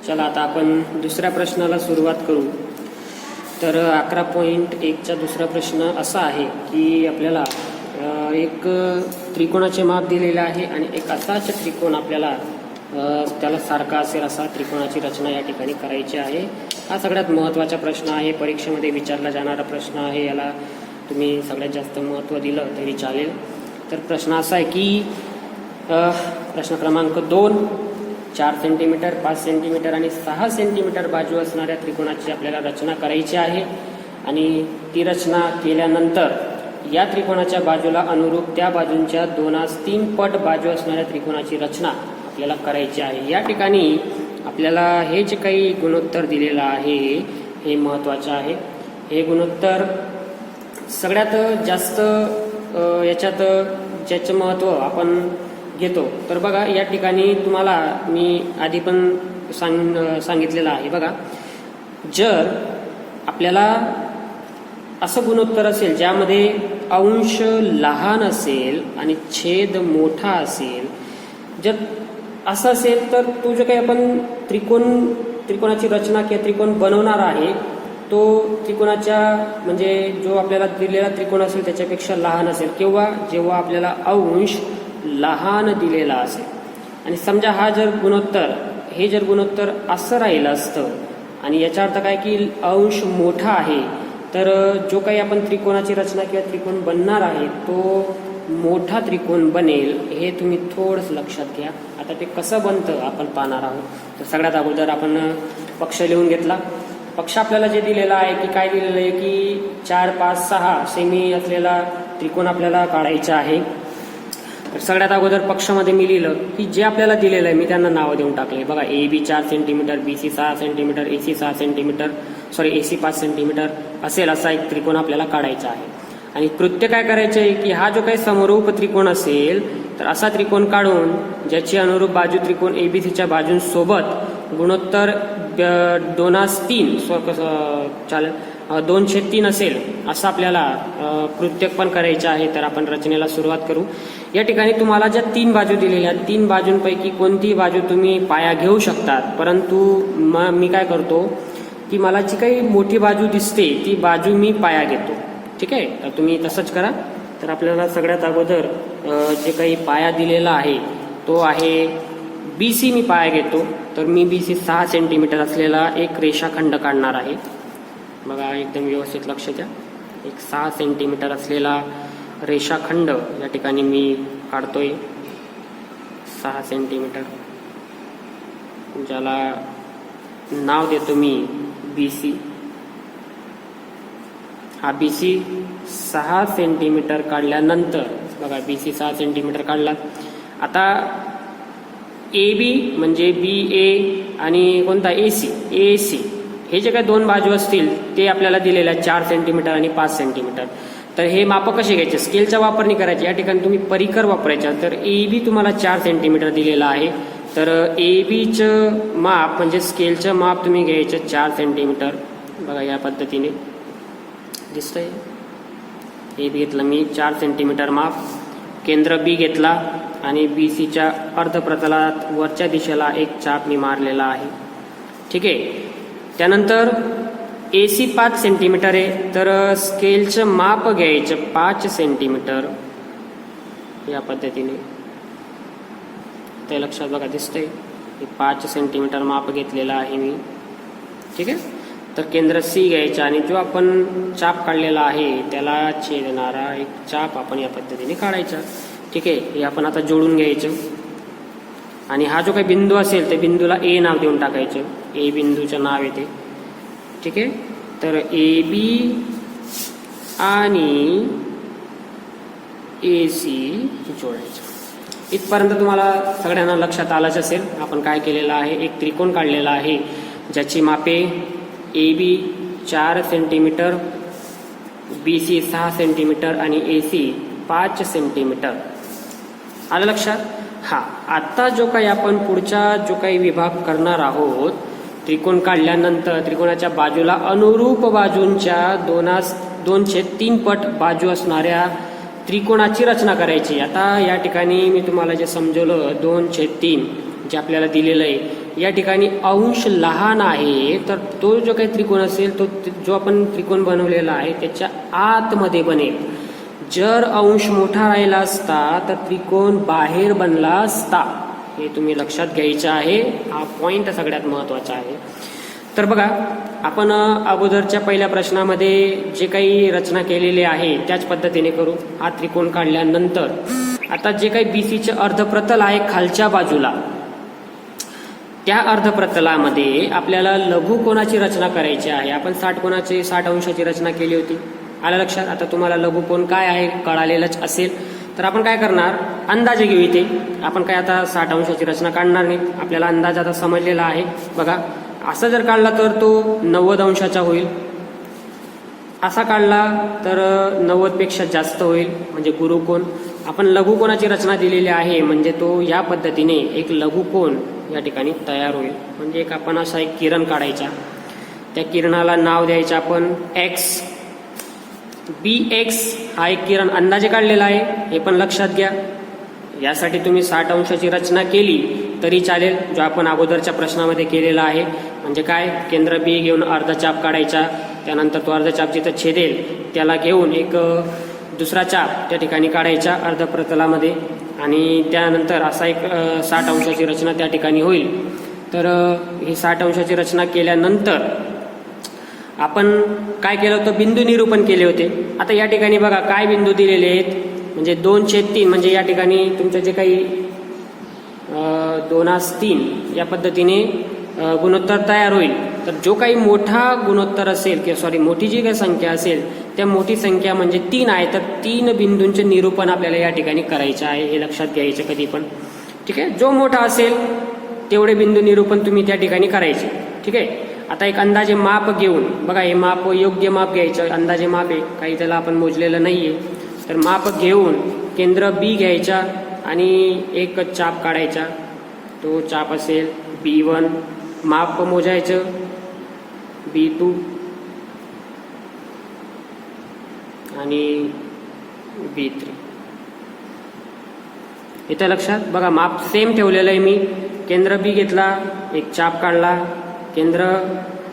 Speaker 1: चला आता आपण दुसऱ्या प्रश्नाला सुरुवात करू. तर 11.1चा दुसरा प्रश्न असा आहे की आपल्याला एक त्रिकोणाचे माप दिलेले आहे आणि एक असाच त्रिकोण आपल्याला त्याला सारखा असेल असा त्रिकोणाची रचना या ठिकाणी करायची आहे. हा सगळ्यात महत्त्वाचा प्रश्न आहे, परीक्षेमध्ये विचारला जाणारा प्रश्न आहे. याला तुम्ही सगळ्यात जास्त महत्त्व दिलं तरी चालेल. तर प्रश्न असा आहे की प्रश्न क्रमांक 2, 4 सेंटीमीटर, 5 सेंटीमीटर आणि 6 सेंटीमीटर बाजू असणाऱ्या त्रिकोणाची आपल्याला रचना करायची आहे. आणि ती रचना केल्यानंतर या त्रिकोणाच्या बाजूला अनुरूप त्या बाजूंच्या 2/3 पट बाजू असणाऱ्या त्रिकोणाची रचना आपल्याला करायची आहे. या ठिकाणी आपल्याला हे जे काही गुणोत्तर दिलेलं आहे हे महत्त्वाचं आहे. हे गुणोत्तर सगळ्यात जास्त याच्यात ज्याचं महत्त्व आपण घेतो. तर बघा या ठिकाणी तुम्हाला मी आधी पण सांगितलेलं आहे. बघा जर आपल्याला असं गुणोत्तर असेल ज्यामध्ये अंश लहान असेल आणि छेद मोठा असेल, जर असं असेल तर तो जो काही आपण त्रिकोणाची रचना किंवा त्रिकोण बनवणार आहे तो त्रिकोणाच्या म्हणजे जो आपल्याला दिलेला त्रिकोण असेल त्याच्यापेक्षा लहान असेल, किंवा जेव्हा आपल्याला अंश लहान दिलेला असेल. आणि समजा हे जर गुणोत्तर असं राहिलं असतं आणि याचा अर्थ काय की अंश मोठा आहे, तर जो काही आपण त्रिकोणाची रचना किंवा त्रिकोण बनणार आहे तो मोठा त्रिकोण बनेल. हे तुम्ही थोडंसं लक्षात घ्या. आता ते कसं बनतं आपण पाहणार आहोत. तर सगळ्यात अगोदर आपण पक्ष लिहून घेतला. पक्ष आपल्याला जे दिलेला आहे की काय दिलेलं आहे की 4, 5, 6 सेमी असलेला त्रिकोण आपल्याला काढायचा आहे. तर सगळ्यात अगोदर पक्षामध्ये मी लिहिलं की जे आपल्याला दिलेलं आहे मी त्यांना नावं देऊन टाकले. बघा AB 4 centimetre, BC 6 centimetre, AC 6 centimetre, AC 5 centimetre असेल असा एक त्रिकोण आपल्याला काढायचा आहे. आणि कृत्य काय करायचं आहे की हा जो काही समरूप त्रिकोण असेल तर असा त्रिकोण काढून ज्याची अनुरूप बाजू त्रिकोण ABCच्या बाजूंसोबत गुणोत्तर 2/3 चालेल 2/3 असेल असं आपल्याला कृत्य पण करायचं आहे. तर आपण रचनेला सुरुवात करू. या ठिकाणी तुम्हाला ज्या 3 बाजू दिलेल्या 3 बाजूंपैकी कोणतीही बाजू तुम्ही पाया घेऊ शकतात, परंतु मी काय करतो की मला जी काही मोठी बाजू दिसते ती बाजू मी पाया घेतो. ठीक आहे, तर तुम्ही तसंच करा. तर आपल्याला सगळ्यात अगोदर जे काही पाया दिलेला आहे तो आहे BC. मी पाया घेतो. तर मी BC 6 सेंटीमीटर असलेला एक रेषाखंड काढणार आहे. बघा एकदम व्यवस्थित लक्ष द्या. एक 6 सेंटीमीटर असलेला रेषाखंड या ठिकाणी मी काढतोय. 6 सेंटीमीटर, ज्याला नाव देतो मी BC. हा BC 6 सेंटीमीटर काढल्यानंतर बघा BC 6 सेंटीमीटर काढला. आता AB म्हणजे BA आणि कोणता AC हे जे काही 2 बाजू असतील ते आपल्याला दिलेल्या 4 सेंटीमीटर आणि 5 सेंटीमीटर. तर हे माप कसे घ्यायचे, स्केलचा वापर नाही करायचा. या ठिकाणी तुम्ही परिकर वापरायचा. तर AB तुम्हाला 4 सेंटीमीटर दिलेला आहे. तर ABचं माप म्हणजे स्केलचं माप तुम्ही घ्यायचं 4 सेंटीमीटर. बघा या पद्धतीने दिसतंय. AB घेतलं मी 4 सेंटीमीटर माप. केंद्र B घेतला आणि BCच्या अर्धप्रतलात वरच्या दिशेला एक चाप मी मारलेला आहे. ठीक आहे. त्यानंतर AC 5 सेंटीमीटर आहे. तर स्केलचं माप घ्यायचं 5 सेंटीमीटर या पद्धतीने. ते लक्षात बघा दिसतंय. हे 5 सेंटीमीटर माप घेतलेलं आहे मी. ठीक आहे. तर केंद्र सी घ्यायचं आणि जो आपण चाप काढलेला आहे त्याला छेदणारा एक चाप आपण या पद्धतीने काढायचा. ठीक आहे. हे आपण आता जोडून घ्यायचं आणि हा जो काही बिंदू असेल त्या बिंदूला ए नाव देऊन टाकायचं. ए बिंदूचं नाव येते. ठीक आहे. तर ए बी आणि ए सी जोडायचं. इथपर्यंत तुम्हाला सगळ्यांना लक्षात आलंच असेल. आपण काय केलेलं आहे, एक त्रिकोण काढलेला आहे ज्याची मापे A B 4 centimetre, B C 6 centimetre आणि ए सी 5 सेंटीमीटर. आलं लक्षात? हा. आता जो काही आपण पुढचा जो काही विभाग करणार आहोत, त्रिकोण काढल्यानंतर त्रिकोणाच्या बाजूला अनुरूप बाजूंच्या 2/3 पट बाजू असणाऱ्या त्रिकोणाची रचना करायची. आता या ठिकाणी मी तुम्हाला जे समजवलं 2/3 जे आपल्याला दिलेलं आहे, या ठिकाणी अंश लहान आहे तर तो जो काही त्रिकोण असेल तो जो आपण त्रिकोण बनवलेला आहे त्याच्या आतमध्ये बनेल. जर अंश मोठा राहिला असता तर त्रिकोण बाहेर बनला असता. हे तुम्ही लक्षात घ्यायचं आहे. हा पॉइंट सगळ्यात महत्त्वाचा आहे. तर बघा, आपण अगोदरच्या पहिल्या प्रश्नामध्ये जे काही रचना केलेली आहे त्याच पद्धतीने करू. हा त्रिकोण काढल्यानंतर आता जे काही बीसीचे अर्धप्रतल आहे खालच्या बाजूला, त्या अर्धप्रतलामध्ये आपल्याला लघुकोनाची रचना करायची आहे. आपण 60 अंशाची रचना केली होती. आलं लक्षात? आता तुम्हाला लघुकोन काय आहे कळालेलंच असेल. तर आपण काय करणार, अंदाजे घेऊ. इथे आपण काय आता 60 अंशाची रचना काढणार नाही. आपल्याला अंदाज आता समजलेला आहे. बघा, असा जर काढला तर तो 90 अंशाचा होईल. असा काढला तर 90 पेक्षा जास्त होईल, म्हणजे गुरुकोन. आपण लघुकोनाची रचना दिलेली आहे म्हणजे तो या पद्धतीने एक लघुकोन या ठिकाणी तयार होईल. म्हणजे एक आपण असा एक किरण काढायचा. त्या किरणाला नाव द्यायचं आपण एक्स. बी एक्स हा एक किरण अंदाजे काढलेला आहे, हे पण लक्षात घ्या. यासाठी तुम्ही 60 अंशाची रचना केली तरी चालेल, जो आपण अगोदरच्या प्रश्नामध्ये केलेला आहे. म्हणजे काय, केंद्र बी घेऊन अर्धा चाप काढायचा, त्यानंतर तो अर्धा चाप जिथं छेदेल त्याला घेऊन एक दुसरा चाप त्या ठिकाणी काढायचा अर्धप्रतलामध्ये आणि त्यानंतर असा एक 60 अंशाची रचना त्या ठिकाणी होईल. तर ही 60 अंशाची रचना केल्यानंतर आपण काय केलं होतं, बिंदू निरूपण केले होते. आता या ठिकाणी बघा काय बिंदू दिलेले आहेत, म्हणजे 2/3 म्हणजे या ठिकाणी तुमचं जे काही 2/3 या पद्धतीने गुणोत्तर तयार होईल. तर जो काही मोठा गुणोत्तर असेल किंवा मोठी जी काही संख्या असेल त्या मोठी संख्या म्हणजे 3 आहे. तर 3 बिंदूंचे निरूपण आपल्याला या ठिकाणी करायचं आहे, हे लक्षात घ्यायचं कधी पण. ठीक आहे. जो मोठा असेल तेवढे बिंदू निरूपण तुम्ही त्या ठिकाणी करायचे. ठीक आहे. आता एक अंदाजे माप घेऊन बघा, हे माप योग्य माप घ्यायचं. अंदाजे माप आहे, काही त्याला आपण मोजलेलं नाहीये. तर माप घेऊन केंद्र बी घ्यायचा आणि एक चाप काढायचा. तो चाप असेल B1. माप मोजायचं B2 आणि B3. इथं लक्षात बघा, माप सेम ठेवलेलं आहे मी. केंद्र बी घेतला, एक चाप काढला. केंद्र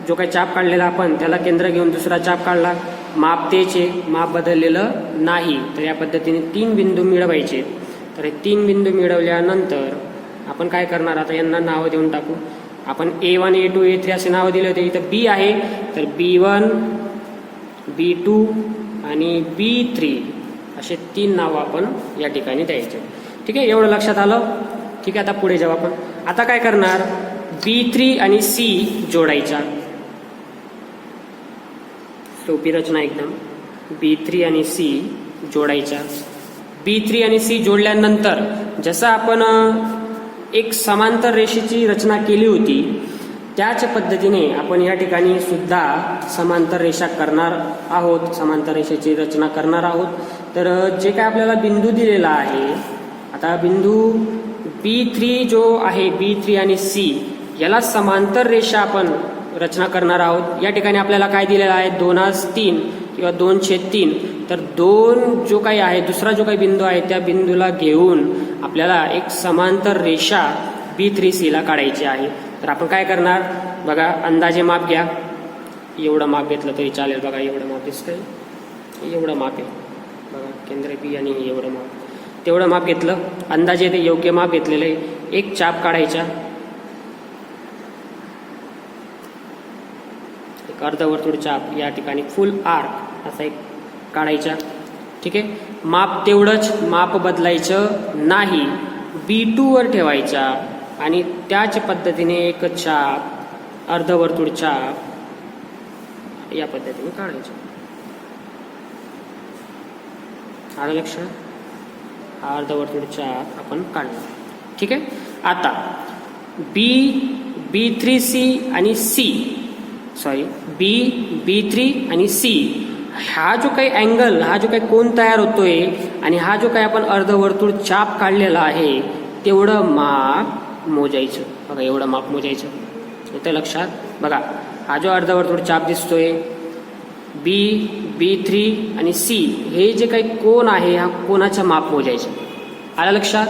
Speaker 1: जो काही चाप काढलेला आपण त्याला केंद्र घेऊन दुसरा चाप काढला. माप तेच आहे, माप बदललेलं नाही. तर या पद्धतीने 3 बिंदू मिळवायचे. तर हे 3 बिंदू मिळवल्यानंतर आपण काय करणार, आता यांना नावं देऊन टाकू. आपण A1, A2, A3 असे नावं दिले होते. इथं बी आहे तर B1, B2 आणि B3 असे 3 नावं आपण या ठिकाणी द्यायचे. ठीक आहे. एवढं लक्षात आलं. ठीक आहे. आता पुढे जाऊ आपण. आता काय करणार, B3 आणि C जोडायचा. सोपी रचना एकदम. B3 आणि C जोडायचा. B3 आणि C जोडल्यानंतर जसं आपण एक समांतर रेषेची रचना केली होती त्याच पद्धतीने आपण या ठिकाणी सुद्धा समांतर रेषा करणार आहोत, समांतर रेषेची रचना करणार आहोत. तर जे काय आपल्याला बिंदू दिलेला आहे, आता बिंदू B3 जो आहे, B3 आणि C याला समांतर रेषा आपण रचना करणार आहोत. या ठिकाणी आपल्याला काय दिलेलं आहे, 2/3 किंवा 2/3. तर 2 जो काही आहे, दुसरा जो काही बिंदू आहे त्या बिंदूला घेऊन आपल्याला एक समांतर रेषा B3C ला काढायची आहे. तर आपण काय करणार बघा, अंदाजे माप घ्या. एवढं माप घेतलं तरी चालेल. बघा एवढं माप दिसतंय, एवढं माप आहे बघा, केंद्र बी आणि एवढं माप, तेवढं माप घेतलं. अंदाजे ते योग्य माप घेतलेलं आहे. एक चाप काढायचा. अर्धवर्तुळ चाप या ठिकाणी फुल आर्क असा एक काढायचा. ठीक आहे. माप तेवढंच, माप बदलायचं नाही, B2 वर ठेवायचा आणि त्याच पद्धतीने एक चाप अर्धवर्तुळ चाप या पद्धतीने काढायचा. आलं लक्षात? हा अर्धवर्तुळ चाप आपण काढला. ठीक आहे. आता B3C आणि B3 आणि C हा जो काही अँगल, हा जो काही कोन तयार होतोय आणि हा जो काही आपण अर्धवर्तुळ चाप काढलेला आहे तेवढं माप मोजायचं. बघा एवढं माप मोजायचं. येतं लक्षात? बघा हा जो अर्धवर्तुळ चाप दिसतोय B3 आणि C हे जे काही कोन आहे ह्या कोनाचं माप मोजायचं. आलं लक्षात?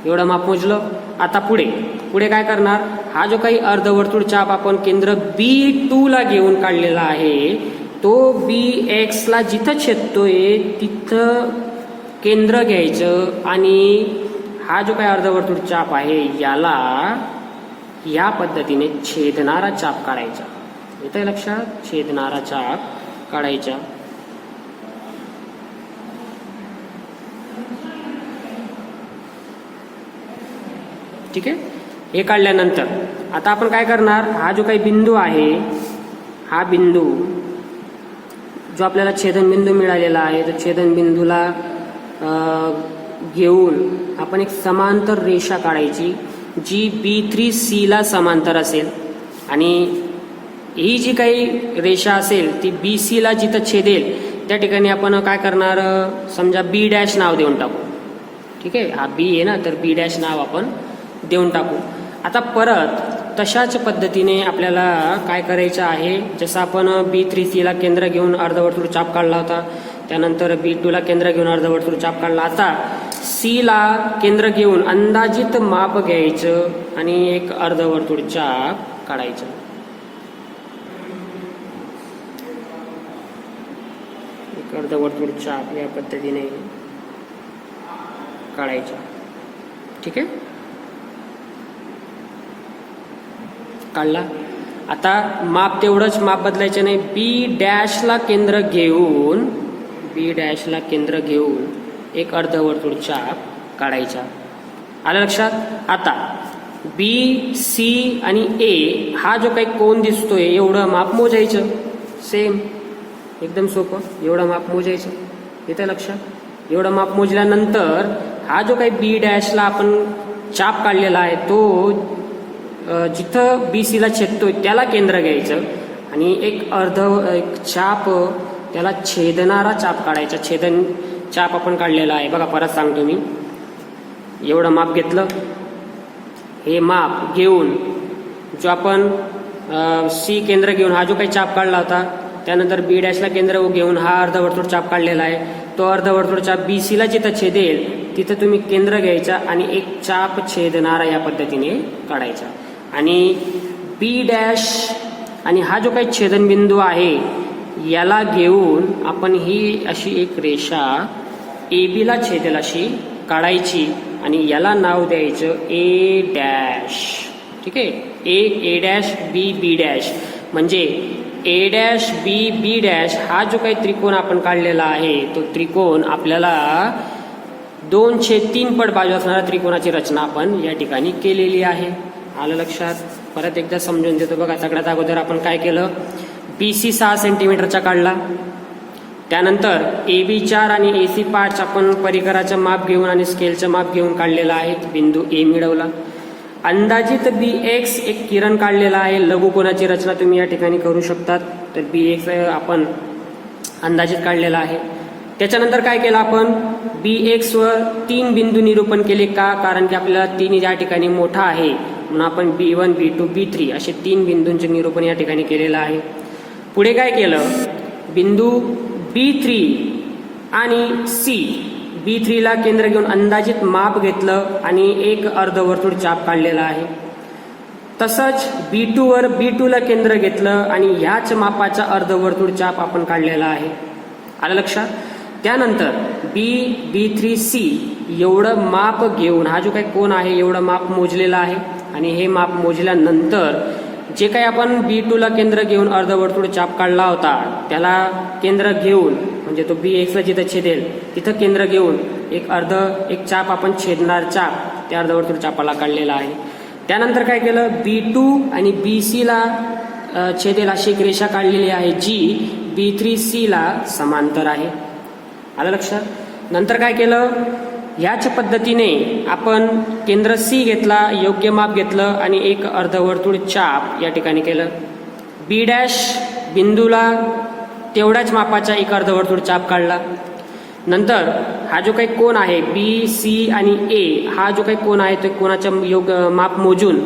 Speaker 1: एवढं माप मोजलं. आता पुढे काय करणार? हा जो काही अर्धवर्तुळ चाप आपण केंद्र B2 ला घेऊन काढलेला आहे तो BX ला जिथं छेदतोय तिथं केंद्र घ्यायचं आणि हा जो काही अर्धवर्तुळ चाप आहे याला या पद्धतीने छेदणारा चाप काढायचा. येतंय लक्षात? छेदणारा चाप काढायचा. ठीक आहे. हे काढल्यानंतर आता आपण काय करणार? हा जो काही बिंदू आहे, हा बिंदू जो आपल्याला छेदनबिंदू मिळालेला आहे तर छेदनबिंदूला घेऊन आपण एक समांतर रेषा काढायची जी B3C ला समांतर असेल आणि ही जी काही रेषा असेल ती BC ला जिथं छेदेल त्या ठिकाणी आपण काय करणार? समजा B' नाव देऊन टाकू. ठीक आहे. हा B आहे ना, तर B' नाव आपण देऊन टाकू. आता परत तशाच पद्धतीने आपल्याला काय करायचं आहे? जसं आपण B3C ला केंद्र घेऊन अर्धवर्तुळ चाप काढला होता, त्यानंतर B2 ला केंद्र घेऊन अर्धवर्तुळ चाप काढला. आता C ला केंद्र घेऊन अंदाजित माप घ्यायचं आणि एक अर्धवर्तुळ चाप काढायचं. एक अर्धवर्तुळ चाप या पद्धतीने काढायचा. ठीक आहे. काढला. आता माप तेवढंच, माप बदलायचं नाही. B' ला केंद्र घेऊन एक अर्धवर्तुळ चाप काढायचा. आलं लक्षात? आता B, C आणि A हा जो काही कोन दिसतोय एवढं माप मोजायचं. सेम, एकदम सोपं. एवढं माप मोजायचं. येतं लक्षात? एवढं माप मोजल्यानंतर हा जो काही B' ला आपण चाप काढलेला आहे तो जिथं BC ला छेदतोय त्याला केंद्र घ्यायचं आणि एक चाप त्याला छेदणारा चाप काढायचा. छेदन चाप आपण काढलेला आहे. बघा परत सांगतो मी. एवढं माप घेतलं. हे माप घेऊन जो आपण C केंद्र घेऊन हा जो काही चाप काढला होता त्यानंतर B' ला केंद्र घेऊन हा अर्धवर्तुळ चाप काढलेला आहे. तो अर्धवर्तुळ चाप BC ला जिथं छेदेल तिथं तुम्ही केंद्र घ्यायचा आणि एक चाप छेदणारा या पद्धतीने काढायचा आणि B' आणि हा जो काही छेदनबिंदू आहे याला घेऊन आपण ही अशी एक रेषा AB ला छेदेल अशी काढायची आणि याला नाव द्यायचं A'. ठीक आहे. A' B म्हणजे A', हा जो काही त्रिकोण आपण काढलेला आहे तो त्रिकोण आपल्याला 2/3 पट बाजू असणाऱ्या त्रिकोणाची रचना आपण या ठिकाणी केलेली आहे. आलं लक्षात? परत एकदा समजून देतो. बघा सगळ्यात अगोदर आपण काय केलं? BC 6 सेंटीमीटरचा काढला. त्यानंतर AB 4 आणि AC 5 आपण परिकराचं माप घेऊन आणि स्केलचं माप घेऊन काढलेला आहे. बिंदू A मिळवला. अंदाजित BX एक किरण काढलेला आहे. लघुकोनाची रचना तुम्ही या ठिकाणी करू शकतात. तर BX आपण अंदाजित काढलेला आहे. त्याच्यानंतर काय केलं आपण? BX वर 3 बिंदू निरूपण केले. का? कारण की आपल्याला 3 या ठिकाणी मोठा आहे म्हणून आपण B1, B2, B3 असे 3 बिंदूंचे निरूपण या ठिकाणी केलेलं आहे. पुढे काय केलं? बिंदू B3 आणि C, B3 ला केंद्र घेऊन अंदाजित माप घेतलं आणि एक अर्धवर्तुळ चाप काढलेला आहे. तसंच B2 वर B2 ला केंद्र घेतलं आणि ह्याच मापाचा अर्धवर्तुळ चाप आपण काढलेला आहे. आलं लक्षात? त्यानंतर B3C एवढं माप घेऊन हा जो काही कोन आहे एवढं माप मोजलेलं आहे आणि हे माप मोजल्यानंतर जे काही आपण B2 ला केंद्र घेऊन अर्धवर्तुळ चाप काढला होता त्याला केंद्र घेऊन म्हणजे तो BX ला जिथं छेदेल तिथं केंद्र घेऊन एक चाप आपण छेदणार चाप त्या अर्धवर्तुळ चापाला काढलेला आहे. त्यानंतर काय केलं, B2 आणि BC ला छेदेल अशी एक रेषा काढलेली आहे जी B3C ला समांतर आहे. आलं लक्षात. नंतर काय केलं, ह्याच पद्धतीने आपण केंद्र C घेतला, योग्य माप घेतलं आणि एक अर्धवर्तुळ चाप या ठिकाणी केलं. B' बिंदूला तेवढ्याच मापाचा एक अर्धवर्तुळ चाप काढला. नंतर हा जो काही कोन आहे BC आणि A हा जो काही कोन आहे तो कोनाचा माप मोजून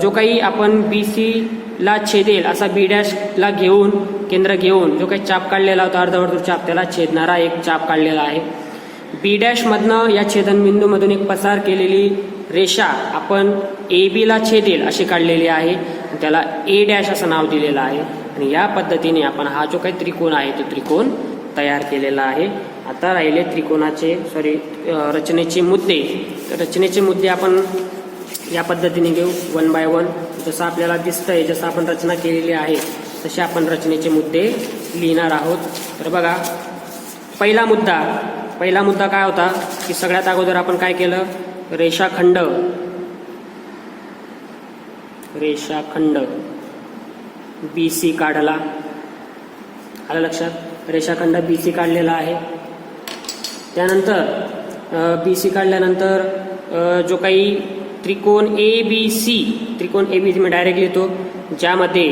Speaker 1: जो काही आपण BC ला छेदेल असा B' ला घेऊन केंद्र घेऊन जो काही चाप काढलेला होता अर्धवर्तुळ चाप त्याला छेदणारा एक चाप काढलेला आहे. B' मधनं या छेदनबिंदूमधून एक पसार केलेली रेषा आपण AB ला छेदेल अशी काढलेली आहे. त्याला A' असं नाव दिलेलं आहे. आणि या पद्धतीने आपण हा जो काही त्रिकोण आहे तो त्रिकोण तयार केलेला आहे. आता राहिले रचनेचे मुद्दे. रचनेचे मुद्दे आपण या पद्धतीने घेऊ 1 by 1. जसं आपल्याला दिसतंय, जसं आपण रचना केलेली आहे तसे आपण रचनेचे मुद्दे लिहिणार आहोत. तर बघा, पहिला मुद्दा काय होता की सगळ्यात अगोदर आपण काय केलं, रेषाखंड BC काढला. आलं लक्षात. रेषाखंड BC काढलेला आहे. त्यानंतर BC काढल्यानंतर जो काही त्रिकोण ABC मी डायरेक्ट लिहितो, ज्यामध्ये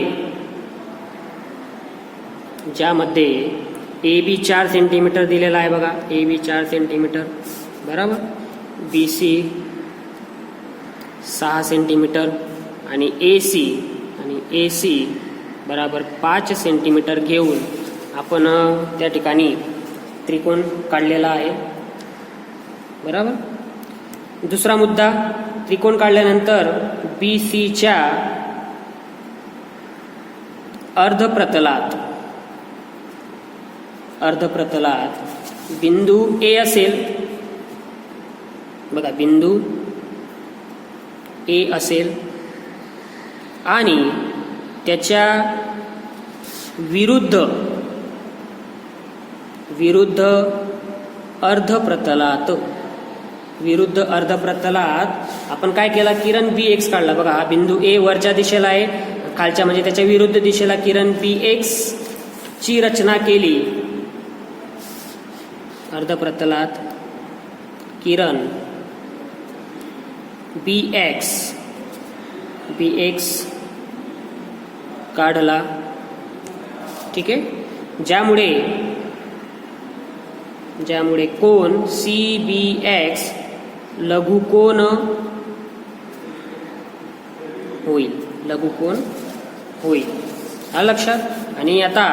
Speaker 1: AB 4 सेंटीमीटर दिलेला आहे. बघा, AB 4 सेंटीमीटर बरोबर, BC 6 सेंटीमीटर आणि AC बराबर 5 सेंटीमीटर घेऊन आपण त्या ठिकाणी त्रिकोण काढलेला आहे. बरोबर. दुसरा मुद्दा, त्रिकोण काढल्यानंतर BCच्या अर्धप्रतलात बिंदू A असेल. बघा, बिंदू A असेल आणि त्याच्या विरुद्ध अर्धप्रतलात आपण काय केला, किरण BX काढला. बघा, हा बिंदू A वरच्या दिशेला आहे, खालच्या म्हणजे त्याच्या विरुद्ध दिशेला किरण BX ची रचना केली. अर्धप्रतलात किरण BX काढला. ठीक आहे. ज्यामुळे कोन CBX लघुकोन होईल. आलं लक्षात. आणि आता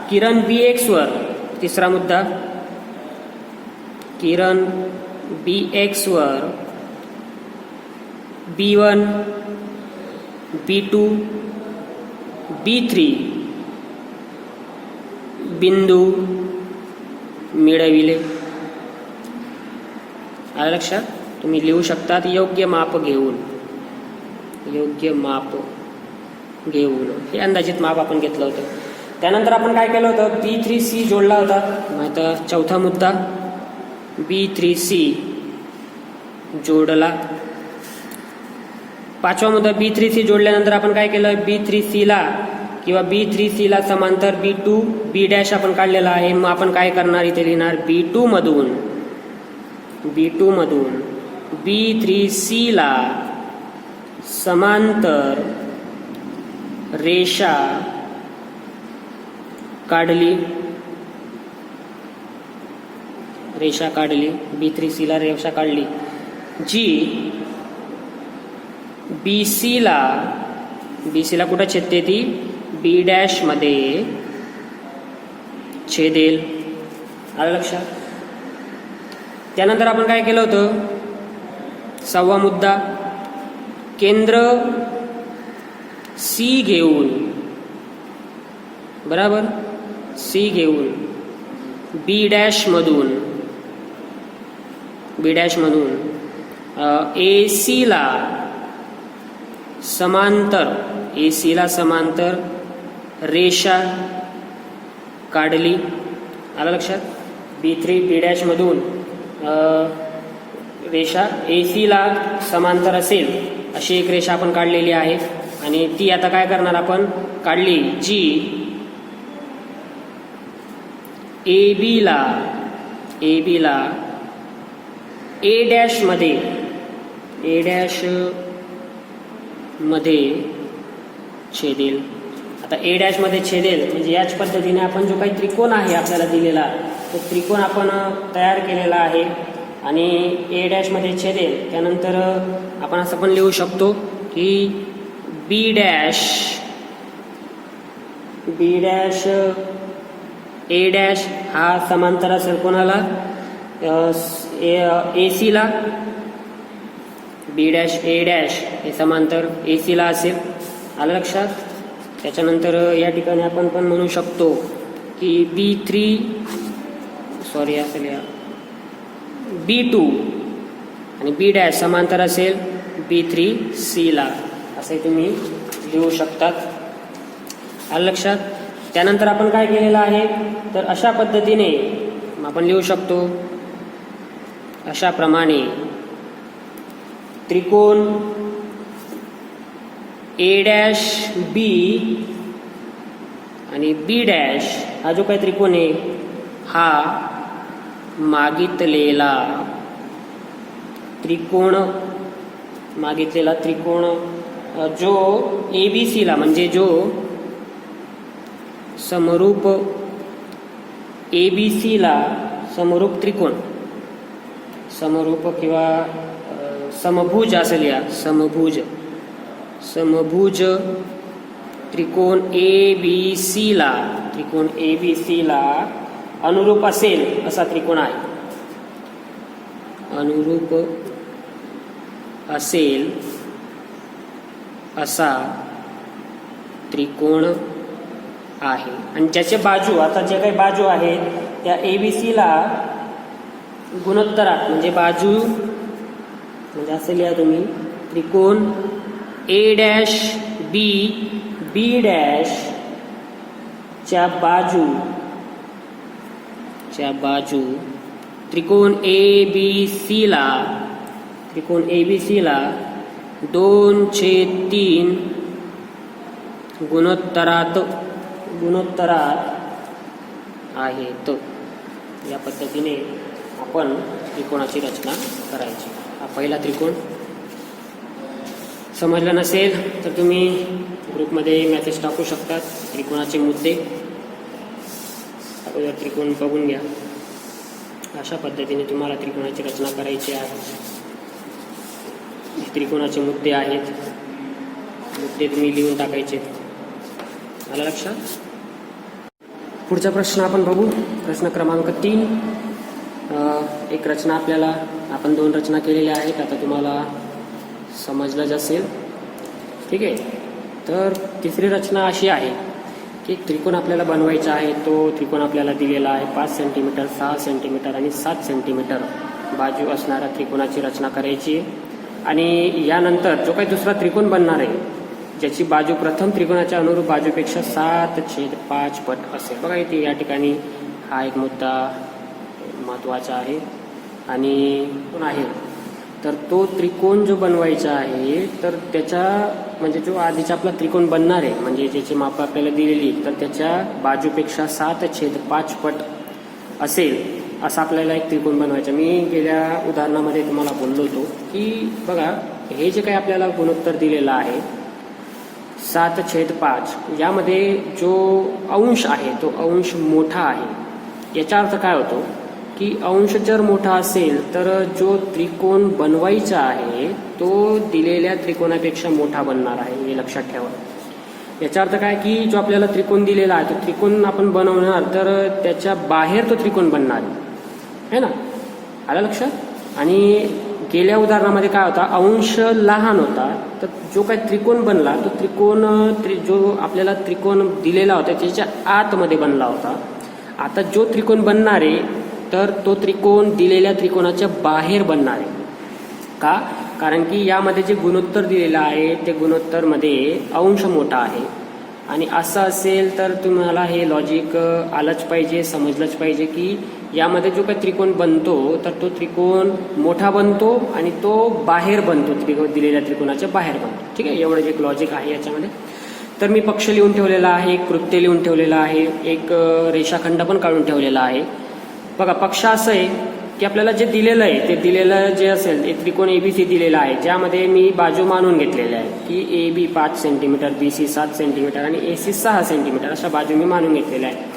Speaker 1: किरण BX वर तिसरा मुद्दा, किरण BX वर B1, B2, B3 बिंदू मिळविले. आलं लक्षात. तुम्ही लिहू शकतात योग्य माप घेऊन. हे अंदाजित माप आपण घेतलं होतं. त्यानंतर आपण काय केलं होतं, B3C जोडला होता. आता चौथा मुद्दा, B3C जोडला. पाचवा मुद्दा, B3C जोडल्यानंतर आपण काय केलं, B3C ला समांतर B' आपण काढलेला आहे. मग आपण काय करणार, इथे लिहिणार B2 मधून B3C ला समांतर रेषा काढली. B3C ला रेषा काढली जी BC ला कुठं छेदते, ती B' मध्ये छेदेल. आलं लक्षात. त्यानंतर आपण काय केलं होतं, सहावा मुद्दा, केंद्र C घेऊन B' मधून AC ला समांतर AC ला समांतर रेषा काढली. आलं लक्षात? B3 B' मधून रेषा AC ला समांतर असेल अशी एक रेषा आपण काढलेली आहे. आणि ती आता काय करणार आपण काढली, जी AB ला A' मध्ये छेदेल. आता A' मध्ये छेदेल म्हणजे याच पद्धतीने आपण जो काही त्रिकोण आहे आपल्याला दिलेला तो त्रिकोण आपण तयार केलेला आहे आणि A' मध्ये छेदेल. त्यानंतर आपण असं पण लिहू शकतो की B' A' हा समांतर असेल कोणाला, AC ला. B' A' हे समांतर AC ला असेल. आलं लक्षात? त्याच्यानंतर या ठिकाणी आपण पण म्हणू शकतो की B2 आणि B' समांतर असेल B3 C ला, असे तुम्ही लिहू शकतात. आलं लक्षात? त्यानंतर आपण काय केलेलं आहे तर अशा पद्धतीने आपण लिहू शकतो. अशा प्रमाणे त्रिकोण A' B आणि B' हा जो काही त्रिकोण आहे हा मागितलेला त्रिकोण जो ABC ला म्हणजे जो समरूप ABC ला समरूप त्रिकोण, समरूप किंवा समभुज असेल, या समभुज त्रिकोण ABC ला अनुरूप असेल असा त्रिकोण आहे. अनुरूप असेल असा त्रिकोण आहे. आणि ज्याचे बाजू, आता जे काही बाजू आहेत त्या ABC ला गुणोत्तरात म्हणजे बाजू म्हणजे असं लिहा तुम्ही, त्रिकोण A' B' च्या बाजू त्रिकोण ABC ला 2/3 गुणोत्तरात आहेत. या पद्धतीने आपण त्रिकोणाची रचना करायची. हा पहिला त्रिकोण. समजलं नसेल तर तुम्ही ग्रुपमध्ये मेसेज टाकू शकतात. त्रिकोणाचे मुद्दे अगोदर त्रिकोण बघून घ्या. अशा पद्धतीने तुम्हाला त्रिकोणाची रचना करायची आहे. त्रिकोणाचे मुद्दे आहेत, मुद्दे तुम्ही लिहून टाकायचे. आलं लक्षात? पुढचा प्रश्न आपण बघू. प्रश्न क्रमांक 3. एक रचना आपण 2 रचना केलेल्या आहेत. आता तुम्हाला समजलंच असेल. ठीक आहे. तर तिसरी रचना अशी आहे की त्रिकोण आपल्याला बनवायचा आहे. तो त्रिकोण आपल्याला दिलेला आहे 5 सेंटीमीटर, 6 सेंटीमीटर आणि 7 सेंटीमीटर बाजू असणाऱ्या त्रिकोणाची रचना करायची आहे. आणि यानंतर जो काही दुसरा त्रिकोण बनणार आहे ज्याची बाजू प्रथम त्रिकोणाच्या अनुरूप बाजूपेक्षा 7/5 पट असेल. बघा इथे या ठिकाणी हा एक मुद्दा महत्त्वाचा आहे. आणि कोण आहे तर तो त्रिकोण जो बनवायचा आहे तर त्याच्या म्हणजे जो आधीचा आपला त्रिकोण बनणार आहे म्हणजे ज्याची माप आपल्याला दिलेली तर त्याच्या बाजूपेक्षा 7/5 पट असेल असा आपल्याला एक त्रिकोण बनवायचा. मी गेल्या उदाहरणामध्ये तुम्हाला बोललो होतो की बघा हे जे काही आपल्याला गुणोत्तर दिलेलं आहे 7/5 यामध्ये जो अंश आहे तो अंश मोठा आहे. याचा अर्थ काय होतो की अंश जर मोठा असेल तर जो त्रिकोण बनवायचा आहे तो दिलेल्या त्रिकोणापेक्षा मोठा बनणार आहे. हे लक्षात ठेवा. याचा अर्थ काय की जो आपल्याला त्रिकोण दिलेला आहे तो त्रिकोण आपण बनवणार तर त्याच्या बाहेर तो त्रिकोण बनणार आहे ना. आलं लक्षात? आणि गेल्या उदाहरणामध्ये काय होता अंश लहान होता तर जो काही त्रिकोण बनला तो त्रिकोण जो आपल्याला त्रिकोण दिलेला होता त्याच्या आतमध्ये बनला होता. आता जो त्रिकोण बनणार आहे तर तो त्रिकोण दिलेल्या त्रिकोणाच्या बाहेर बनणार आहे. का कारण की यामध्ये जे गुणोत्तर दिलेलं आहे ते गुणोत्तरमध्ये अंश मोठा आहे आणि असं असेल तर तुम्हाला हे लॉजिक आलंच पाहिजे, समजलंच पाहिजे की यामध्ये जो काही त्रिकोण बनतो तर तो त्रिकोण मोठा बनतो आणि तो बाहेर बनतो, दिलेल्या त्रिकोणाच्या बाहेर बनतो. ठीक आहे, एवढं जे एक लॉजिक आहे याच्यामध्ये. तर मी पक्ष लिहून ठेवलेला आहे, एक कृत्य लिहून ठेवलेलं आहे, एक रेषाखंड पण काढून ठेवलेला आहे. बघा, पक्ष असं आहे की आपल्याला जे दिलेलं आहे ते दिलेलं जे असेल ते त्रिकोण ABC दिलेला आहे, ज्यामध्ये मी बाजू मानून घेतलेल्या आहे की AB 5 सेंटीमीटर, BC 7 सेंटीमीटर आणि AC 6 सेंटीमीटर अशा बाजू मी मानून घेतलेल्या आहे.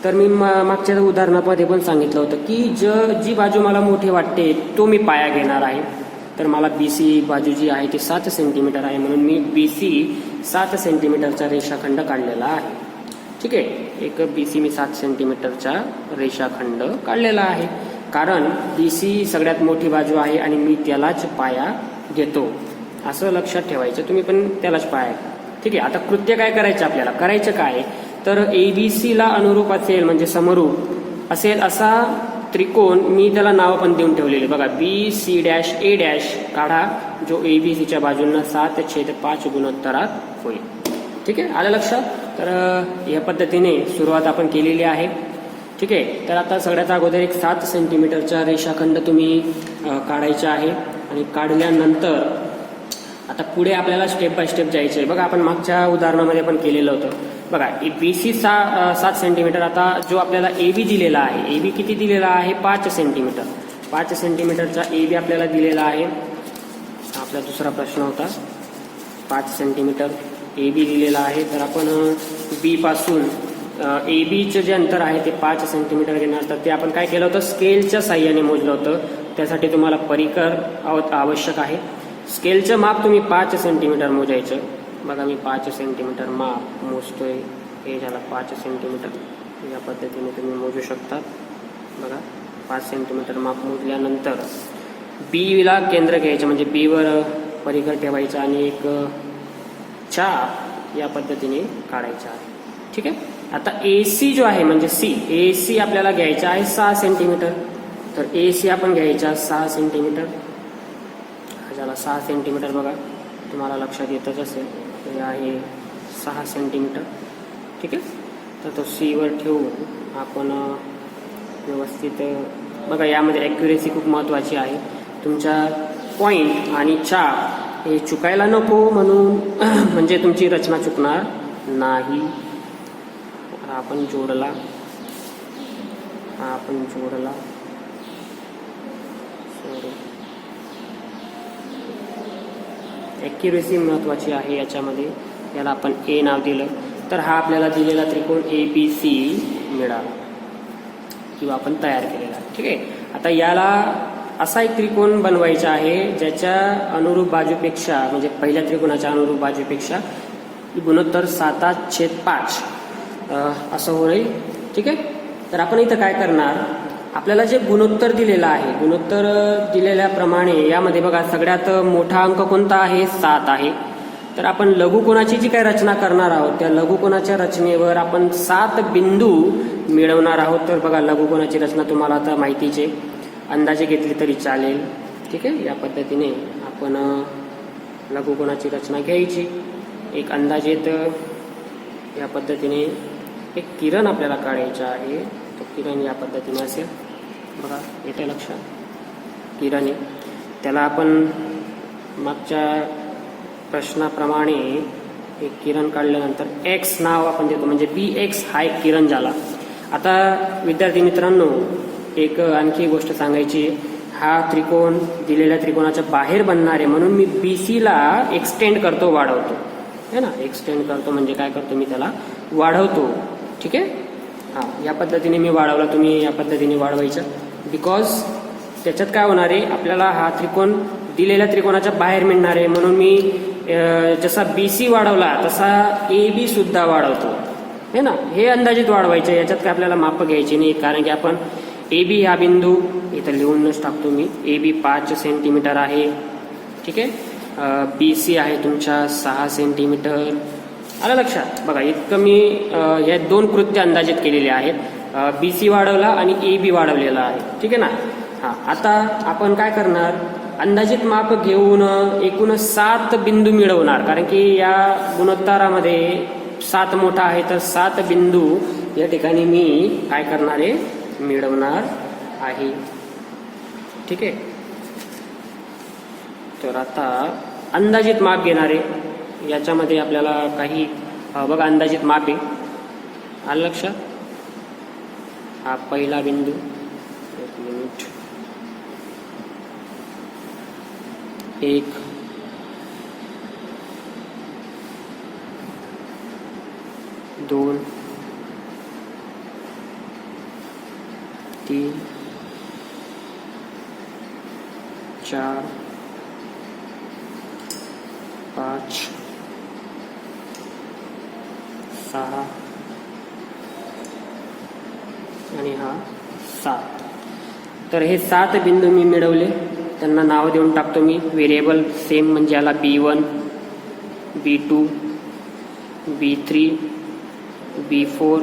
Speaker 1: तर मी मागच्या उदाहरणामध्ये पण सांगितलं होतं की जी बाजू मला मोठी वाटते तो मी पाया घेणार आहे. तर मला BC बाजू जी आहे ती 7 सेंटीमीटर आहे, म्हणून मी BC 7 सेंटीमीटरचा रेषाखंड काढलेला आहे. ठीक आहे, एक BC मी 7 सेंटीमीटरचा रेषाखंड काढलेला आहे, कारण BC सगळ्यात मोठी बाजू आहे आणि मी त्यालाच पाया घेतो, असं लक्षात ठेवायचं. तुम्ही पण त्यालाच पाया. ठीक आहे, आता कृत्य काय करायचं आपल्याला, करायचं काय तर ABC ला अनुरूप असेल म्हणजे समरूप असेल असा त्रिकोण मी त्याला नावं पण देऊन ठेवलेली. बघा, BC', A' काढा, जो ABCच्या बाजूंना 7/5 गुणोत्तरात होईल. ठीक आहे, आलं लक्षात. तर या पद्धतीने सुरुवात आपण केलेली आहे. ठीक आहे, तर आता सगळ्यात अगोदर एक 7 सेंटीमीटरचा रेषाखंड तुम्ही काढायचा आहे आणि काढल्यानंतर आता पुढे आपल्याला स्टेप बाय स्टेप जायचं आहे. बघा, आपण मागच्या उदाहरणामध्ये पण केलेलं होतं. बघा, BC 7 सेंटीमीटर. आता जो आपल्याला AB दिलेला आहे, AB किती दिलेला आहे 5 सेंटीमीटर. 5 सेंटीमीटरचा AB आपल्याला दिलेला आहे. आपला दुसरा प्रश्न होता, 5 सेंटीमीटर AB दिलेला आहे. तर आपण B पासून ABचं जे अंतर आहे ते 5 सेंटीमीटर घेणार. तर ते आपण काय केलं होतं, स्केलच्या साह्याने मोजलं होतं. त्यासाठी तुम्हाला परिकर आवश्यक आहे. स्केलचं माप तुम्ही 5 सेंटीमीटर मोजायचं. बघा, मी 5 सेंटीमीटर माप मोजतोय. हे झालं 5 सेंटीमीटर. या पद्धतीने तुम्ही मोजू शकता. बघा, 5 सेंटीमीटर माप मोजल्यानंतर बीला केंद्र घ्यायचं, म्हणजे बीवर परिकर ठेवायचा आणि एक चाप या पद्धतीने काढायचा आहे. ठीक आहे, आता AC जो आहे म्हणजे AC आपल्याला घ्यायचा आहे 6 सेंटीमीटर. तर AC आपण घ्यायचा 6 सेंटीमीटर. झाला 6 सेंटीमीटर. बघा, तुम्हाला लक्षात येतच असेल, हे आहे 6 सेंटीमीटर. ठीक आहे, तर तो Cवर ठेवून आपण व्यवस्थित बघा, यामध्ये ॲक्युरेसी खूप महत्त्वाची आहे. तुमच्या पॉईंट आणि चाप हे चुकायला नको म्हणून म्हणजे तुमची रचना चुकणार नाही. आपण जोडला, सॉरी, ॲक्युरेसी महत्त्वाची आहे याच्यामध्ये. याला आपण A नाव दिलं. तर हा आपल्याला दिलेला त्रिकोण ABC मिळाला किंवा आपण तयार केलेला. ठीक आहे, आता याला असा एक त्रिकोण बनवायचा आहे ज्याच्या अनुरूप बाजूपेक्षा, म्हणजे पहिल्या त्रिकोणाच्या अनुरूप बाजूपेक्षा गुणोत्तर 7/5 असं होईल. ठीक आहे, तर आपण इथं काय करणार, आपल्याला जे गुणोत्तर दिलेलं आहे, गुणोत्तर दिलेल्याप्रमाणे यामध्ये बघा सगळ्यात मोठा अंक कोणता आहे, 7 आहे. तर आपण लघुकोणाची जी काही रचना करणार आहोत त्या लघुकोणाच्या रचनेवर आपण 7 बिंदू मिळवणार आहोत. तर बघा, लघुकोणाची रचना तुम्हाला आता माहितीच आहे, अंदाजे घेतली तरी चालेल. ठीक आहे, या पद्धतीने आपण लघुकोणाची रचना घ्यायची. एक अंदाजेत या पद्धतीने एक किरण आपल्याला काढायचा आहे. तो किरण या पद्धतीने असेल. बघा, येते लक्षात, किरण आहे. त्याला आपण मागच्या प्रश्नाप्रमाणे एक किरण काढल्यानंतर X नाव आपण देतो, म्हणजे BX हा एक किरण झाला. आता विद्यार्थी मित्रांनो, एक आणखी गोष्ट सांगायची. हा त्रिकोण दिलेल्या त्रिकोणाच्या बाहेर बनणार आहे, म्हणून मी BC ला एक्सटेंड करतो, वाढवतो. है ना, एक्सटेंड करतो म्हणजे काय करतो, मी त्याला वाढवतो. ठीक आहे, हां, या पद्धतीने मी वाढवला, तुम्ही या पद्धतीने वाढवायचं. बिकॉज त्याच्यात काय होणार आहे, आपल्याला हा त्रिकोण दिलेल्या त्रिकोणाच्या बाहेर मिळणार आहे, म्हणून मी जसा BC वाढवला तसा AB सुद्धा वाढवतो. है ना, हे अंदाजित वाढवायचं. याच्यात काय आपल्याला माप घ्यायची नाही, कारण की आपण AB हा बिंदू इथं लिहूनच टाकतो मी. AB 5 सेंटीमीटर आहे. ठीक आहे, BC आहे तुमच्या 6 सेंटीमीटर. आलं लक्षात. बघा, इतकं मी या 2 कृत्य अंदाजित केलेले आहेत. BC वाढवला आणि AB वाढवलेला आहे. ठीक आहे ना. हां, आता आपण काय करणार, अंदाजित माप घेऊन एकूण 7 बिंदू मिळवणार, कारण की या गुणोत्तरामध्ये 7 मोठा आहे तर 7 बिंदू या ठिकाणी मी काय करणार आहे, मिळवणार आहे. ठीक आहे. तर आता अंदाजित माप घेणार आहे. याच्यामध्ये आपल्याला काही बघा अंदाजित माप आहे. आलं लक्षात? हा पहिला बिंदू, 1 मिनिट, 1, 2, 3, 4, 5, 6 आणि हा 7. तर हे 7 बिंदू मी मिळवले. त्यांना नाव देऊन टाकतो मी. व्हेरिएबल सेम म्हणजे याला B1, B2, B3, B4,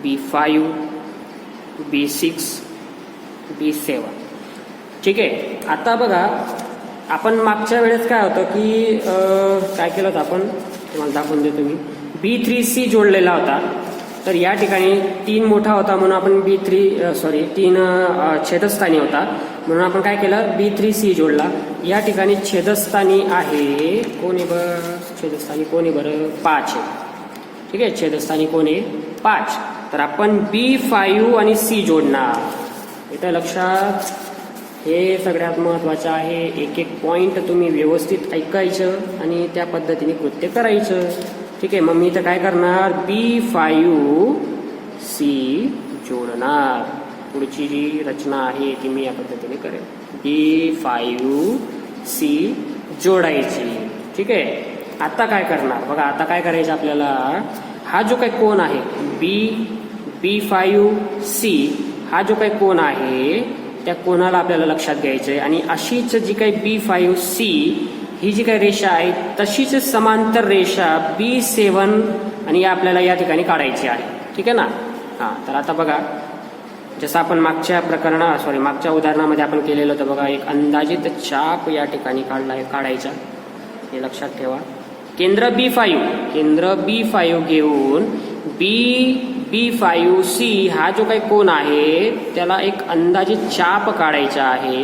Speaker 1: B5, B6, B7. ठीक आहे. आता बघा आपण मागच्या वेळेस काय होतं की काय केलं होतं आपण, तुम्हाला दाखवून देतो मी. B3C जोडलेला होता. तर या ठिकाणी 3 मोठा होता म्हणून आपण 3 छेदस्थानी होता म्हणून आपण काय केलं, B3C जोडला. या ठिकाणी छेदस्थानी आहे कोणी छेदस्थानी कोणी बरं 5 आहे. ठीक आहे. छेदस्थानी कोण आहे, 5. तर आपण B5 आणि C जोडणार. इथं लक्षात, हे सगळ्यात महत्वाचं आहे. एक एक पॉइंट तुम्ही व्यवस्थित ऐकायचं आणि त्या पद्धतीने कृत्य करायचं. ठीक आहे. मग मी इथं काय करणार, B5C जोडणार. पुढची जी रचना आहे ती मी या पद्धतीने करेन. B5C जोडायची. ठीक आहे. आता काय करणार बघा, आता काय करायचं आपल्याला, हा जो काही कोन आहे B5C हा जो काही कोन आहे त्या कोनाला आपल्याला लक्षात घ्यायचं आहे. आणि अशीच जी काही B5C ही जी काही रेषा आहे तशीच समांतर रेषा B7 आणि आपल्याला या ठिकाणी काढायची आहे. ठीक आहे ना. हा, तर आता बघा, जसं आपण मागच्या उदाहरणामध्ये आपण केलेलं होतं बघा, एक अंदाजित चाप या ठिकाणी काढायचा. हे लक्षात ठेवा. केंद्र B5 घेऊन B5C हा जो काही कोन आहे त्याला एक अंदाजित चाप काढायचा आहे.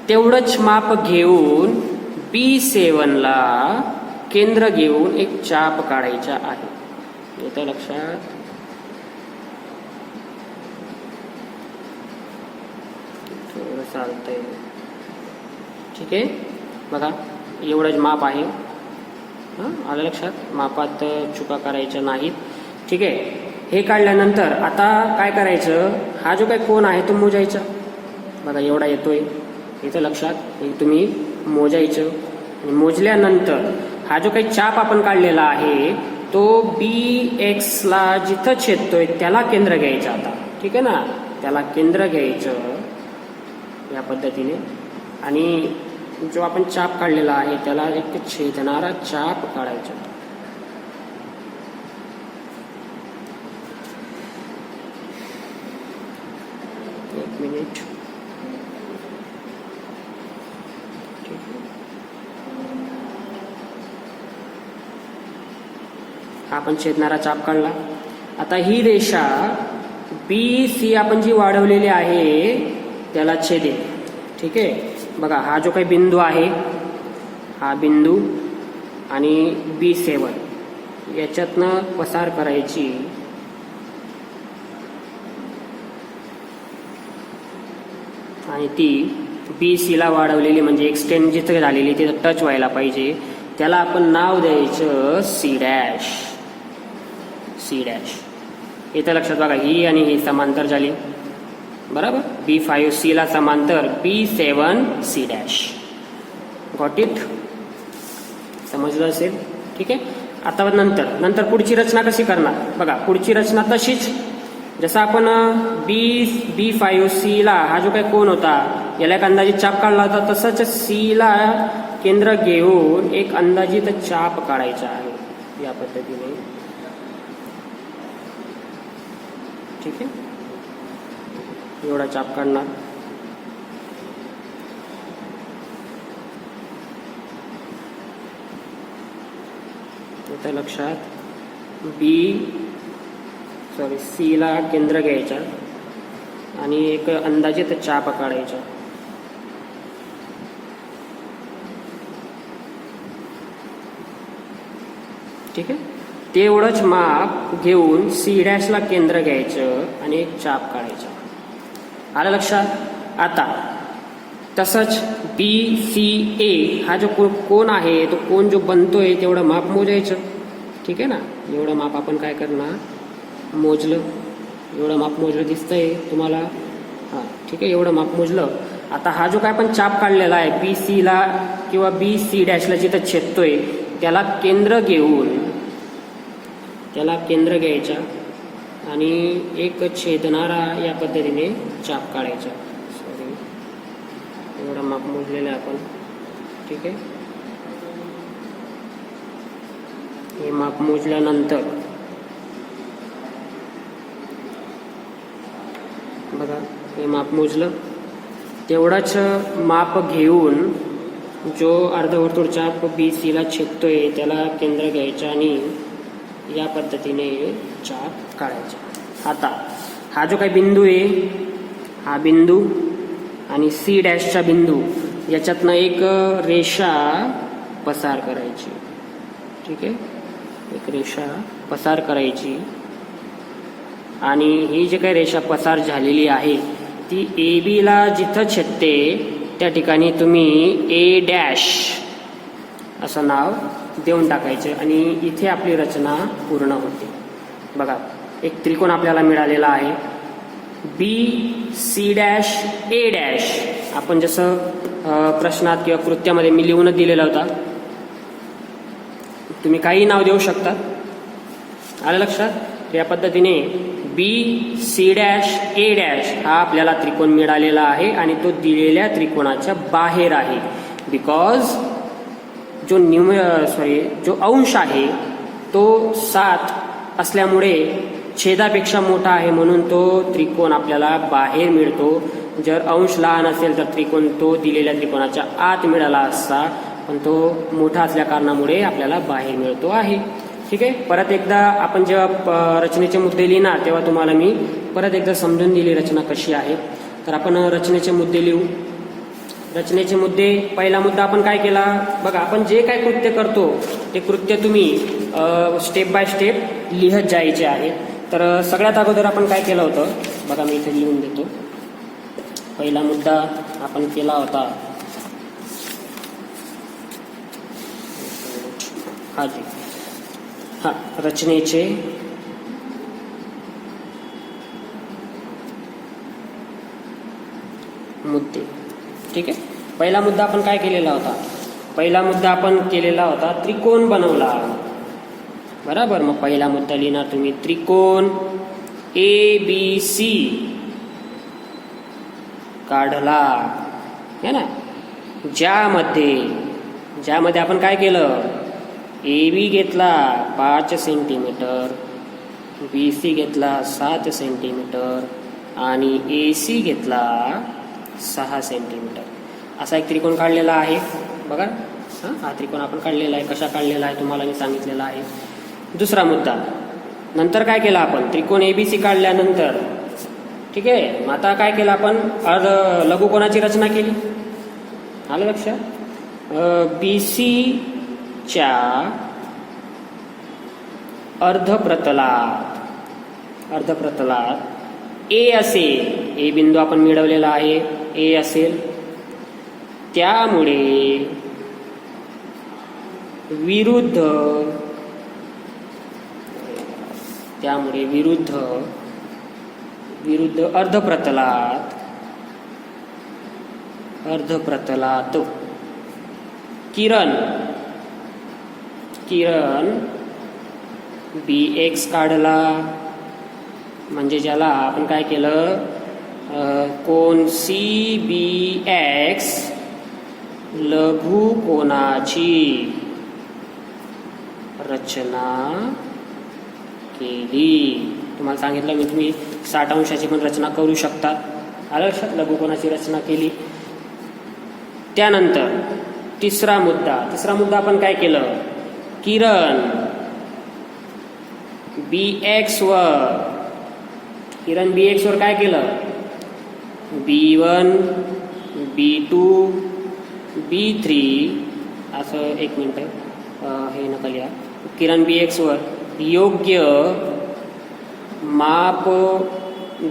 Speaker 1: तेवढंच माप घेऊन B7 ला केंद्र घेऊन एक चाप काढायचा आहे. येतं लक्षात. थोडं चालतंय. ठीक आहे. बघा एवढंच माप आहे. आलं लक्षात. मापात चुका करायच्या नाहीत. ठीक आहे. हे काढल्यानंतर आता काय करायचं, हा जो काही कोन आहे तो मोजायचा. बघा एवढा येतोय. इथं लक्षात, तुम्ही मोजायचं. आणि मोजल्यानंतर हा जो काही चाप आपण काढलेला आहे तो BX ला जिथं छेदतोय त्याला केंद्र घ्यायचं. आता ठीक आहे ना, त्याला केंद्र घ्यायचं या पद्धतीने. आणि जो आपण चाप काढलेला आहे त्याला एक छेदणारा चाप काढायचा. एक मिनिट. हा आपण छेदणारा चाप काढला. आता ही रेषा BC आपण जी वाढवलेली आहे त्याला छेदेल. ठीक आहे. बघा हा जो काही बिंदू आहे, हा बिंदू आणि B7 याच्यातनं पसार करायची. आणि ती BC ला वाढवलेली म्हणजे एक्सटेंड जिथे झालेली तिथं टच व्हायला पाहिजे. त्याला आपण नाव द्यायचं C'. इथं लक्षात बघा, ही आणि ही समांतर झाली. बरोबर. B5C ला समांतर B7C'. Got it. समजलं असेल. ठीक आहे. आता नंतर पुढची रचना कशी करणार बघा. पुढची रचना तशीच, जसं आपण B5C ला हा जो काही कोन होता याला एक अंदाजित चाप काढला होता, तसंच C ला केंद्र घेऊन एक अंदाजित चाप काढायचा आहे या पद्धतीने. ठीक आहे. एवढा चाप काढणार. आता लक्षात सी ला केंद्र घ्यायचा आणि एक अंदाजित चाप काढायचा. ठीक आहे, तेवढंच माप घेऊन सी डॅशला केंद्र घ्यायचं आणि एक चाप काढायचा. आलं लक्षात? आता तसंच BCA हा जो कोण आहे तो कोण जो बनतोय तेवढं माप मोजायचं. ठीक आहे ना, एवढं माप आपण काय करणार, मोजलं. एवढं माप मोजलं दिसतंय तुम्हाला? हां, ठीक आहे, एवढं माप मोजलं. आता हा जो काय आपण चाप काढलेला आहे BC ला किंवा BC डॅशला जिथं छेदतोय त्याला केंद्र घ्यायचा आणि एक छेदणारा या पद्धतीने चाप काढायचा. एवढं माप मोजलेलं आहे आपण. ठीक आहे, हे माप मोजल्यानंतर बघा, हे माप मोजलं. तेवढाच माप घेऊन जो अर्धवर्तुळ चाप BC ला छेदतोय त्याला केंद्र घ्यायचं आणि या पद्धतीने चाप काढायचा. आता हा जो काही बिंदू आहे, हा बिंदू आणि C डॅशचा बिंदू याच्यातनं एक रेषा पसार करायची. ठीक आहे, एक रेषा पसार करायची आणि ही जी काही रेषा पसार झालेली आहे ती AB ला जिथं छेदते त्या ठिकाणी तुम्ही A डॅश असं नाव देऊन टाकायचं आणि इथे आपली रचना पूर्ण होते. बघा, एक त्रिकोण आपल्याला मिळालेला आहे BC डॅश A डॅश. आपण जसं प्रश्नात किंवा कृत्यामध्ये मी लिहूनच दिलेला होता, तुम्ही काही नाव देऊ शकता. आलं लक्षात? या पद्धतीने BC डॅश A डॅश हा आपल्याला त्रिकोण मिळालेला आहे आणि तो दिलेल्या त्रिकोणाच्या बाहेर आहे. बिकॉज जो अंश आहे तो 7 असल्यामुळे छेदापेक्षा मोठा आहे म्हणून तो त्रिकोण आपल्याला बाहेर मिळतो. जर अंश लहान असेल तर त्रिकोण तो दिलेल्या त्रिकोणाच्या आत मिळाला असता, पण तो मोठा असल्या कारणामुळे आपल्याला बाहेर मिळतो आहे. ठीक आहे, परत एकदा आपण जेव्हा रचनेचे मुद्दे लिहिणार तेव्हा तुम्हाला मी परत एकदा समजून दिली रचना कशी आहे. तर आपण रचनेचे मुद्दे लिहू. रचनेचे मुद्दे, पहिला मुद्दा आपण काय केला बघा, आपण जे काय कृत्य करतो ते कृत्य तुम्ही स्टेप बाय स्टेप लिहत जायचे आहे. तर सगळ्यात अगोदर आपण काय केलं होतं बघा, मी इथे लिहून देतो. पहिला मुद्दा आपण केला होता रचनेचे मुद्दे. ठीक आहे, पहिला मुद्दा आपण काय केलेला होता, पहिला मुद्दा आपण केलेला होता त्रिकोण बनवला. बरोबर, मग पहिला मुद्दा लिहिणार तुम्ही त्रिकोण ABC काढला है ना, ज्यामध्ये आपण काय केलं, AB घेतला 5 सेंटीमीटर, BC घेतला 7 सेंटीमीटर आणि AC घेतला 6 सेंटीमीटर. असा एक त्रिकोण काढलेला आहे. बघा, हा त्रिकोण आपण काढलेला आहे. कशा काढलेला आहे तुम्हाला मी सांगितलेला आहे. दुसरा मुद्दा, नंतर काय केलं आपण, त्रिकोण ABC काढल्यानंतर ठीक आहे, मग आता काय केलं आपण, लघुकोणाची रचना केली. आलं लक्षात? BC च्या अर्धप्रतलात A असेल, A बिंदू आपण मिळवलेला आहे, A असेल, त्यामुळे विरुद्ध अर्धप्रतलात किरण BX काढला. म्हणजे ज्याला आपण काय केलं, कोन CBX लघुकोनाची रचना केली. तुम्हाला सांगितलं मी, तुम्ही 60 अंशाची पण रचना करू शकता. आलं लक्षात? लघुकोनाची रचना केली. त्यानंतर तिसरा मुद्दा आपण काय केलं, किरण BX वर किरण BX वर काय केलं? B1 B2 B3 असं, एक मिनिट हे नका लिहा. किरण BX वर योग्य माप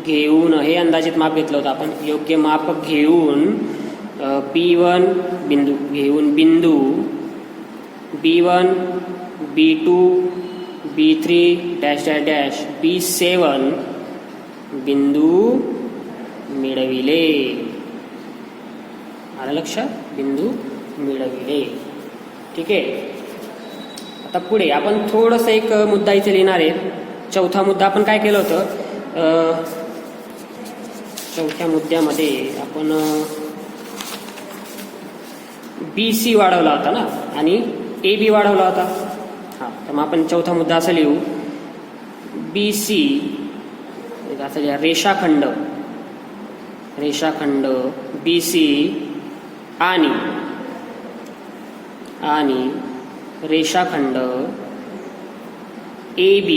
Speaker 1: घेऊन, हे अंदाजित माप घेतलं होतं आपण, योग्य माप घेऊन B1 बिंदू B1 B2 B3 dash dash dash B7 बिंदू मिळविले. आलं लक्षात? बिंदू मिळविले. ठीक आहे. आता पुढे आपण थोडंसं एक मुद्दा इथे लिहिणार आहे. चौथा मुद्दा आपण काय केलं होतं? चौथ्या मुद्द्यामध्ये आपण BC वाढवला होता ना आणि AB वाढवला होता. हां, तर मग आपण चौथा मुद्दा असं लिहू, BC असं लिहा, रेषाखंड BC आणि रेषाखंड AB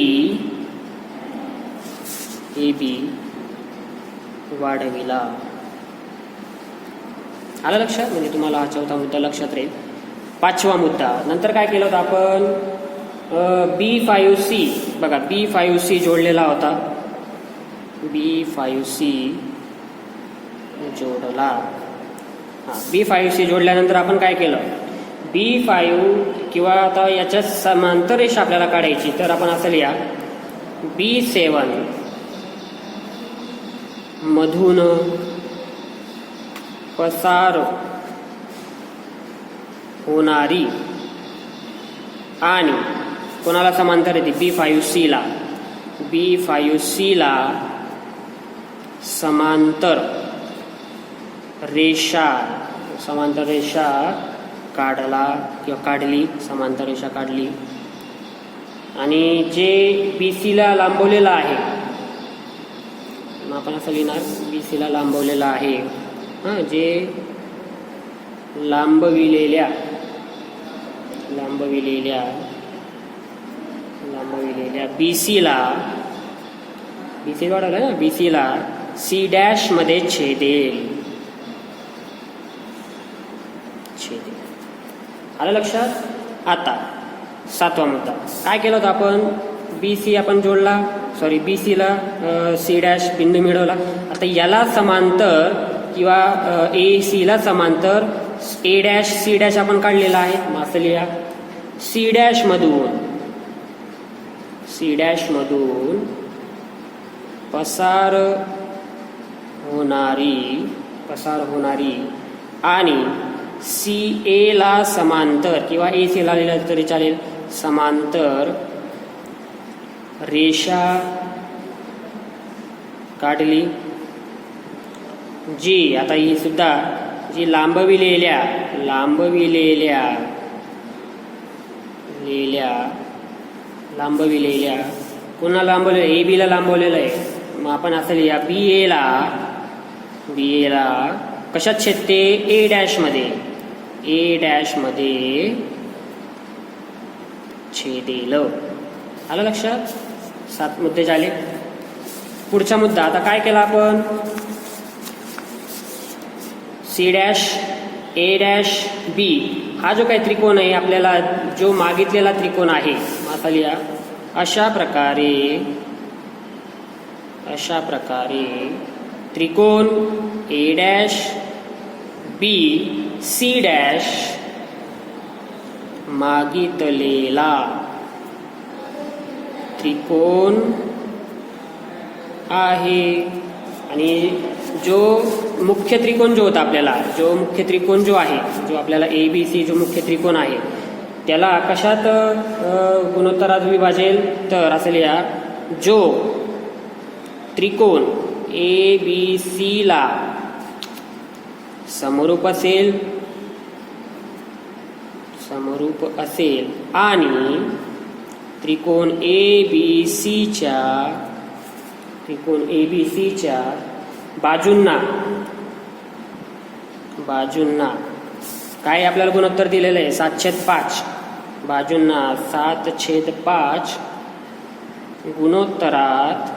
Speaker 1: वाढविला. आलं लक्षात? म्हणजे तुम्हाला हा चौथा मुद्दा लक्षात राहील. पाचवा मुद्दा नंतर काय केलं होतं आपण? B5C बघा, B5C जोडलेला होता. B5C जोडला. हां, B5C जोडल्यानंतर आपण काय केलं? B5 किंवा आता याच्या समांतर रेषा आपल्याला काढायची, तर आपण असं लिहा, B7 मधून पसार होणारी आणि कोणाला समांतर येते? B5C ला समांतर रेषा काढली. समांतर रेषा काढली आणि जे BC ला लांबवलेला आहे, मग आपण असं लिहिणार, BC ला लांबवलेला आहे. हां, जे लांबविलेल्या BC वाढवलं ना, BC ला C' मध्ये छेदेल. आलं लक्षात? आता सातवा मुद्दा काय केलं होतं आपण? BC आपण जोडला, BC ला C' बिंदू मिळवला. आता याला समांतर किंवा AC ला समांतर A' C' आपण काढलेला आहे. मग असं लिहा, C' मधून पसार होणारी आणि CA ला समांतर किंवा AC ला लिहिलं तरी चालेल, समांतर रेषा काढली. जी आता ही सुद्धा जी लांबविलेल्या पुन्हा लांबवलेल्या AB ला लांबवलेलं आहे. मग आपण असं लिहा, BA ला कशात छेदते? A' मध्ये छेदेल. आलं लक्षात? 7 मुद्दे झाले. पुढचा मुद्दा आता काय केला आपण? C' A' B हा जो काही त्रिकोण आहे, आपल्याला जो मागितलेला त्रिकोण आहे, असा लिहा, अशा प्रकारे त्रिकोण A' B C' मागितलेला त्रिकोण आहे. आणि जो मुख्य त्रिकोण जो होता आपल्याला, जो आपल्याला ABC जो मुख्य त्रिकोण आहे, त्याला कशात गुणोत्तरात विभाजेल? तर असं लिहा, जो त्रिकोण ABC ला समरूप असेल आणि त्रिकोण ABC च्या बाजूंना काय आपल्याला गुणोत्तर दिलेलं आहे? 7/5. बाजूंना 7/5 गुणोत्तरात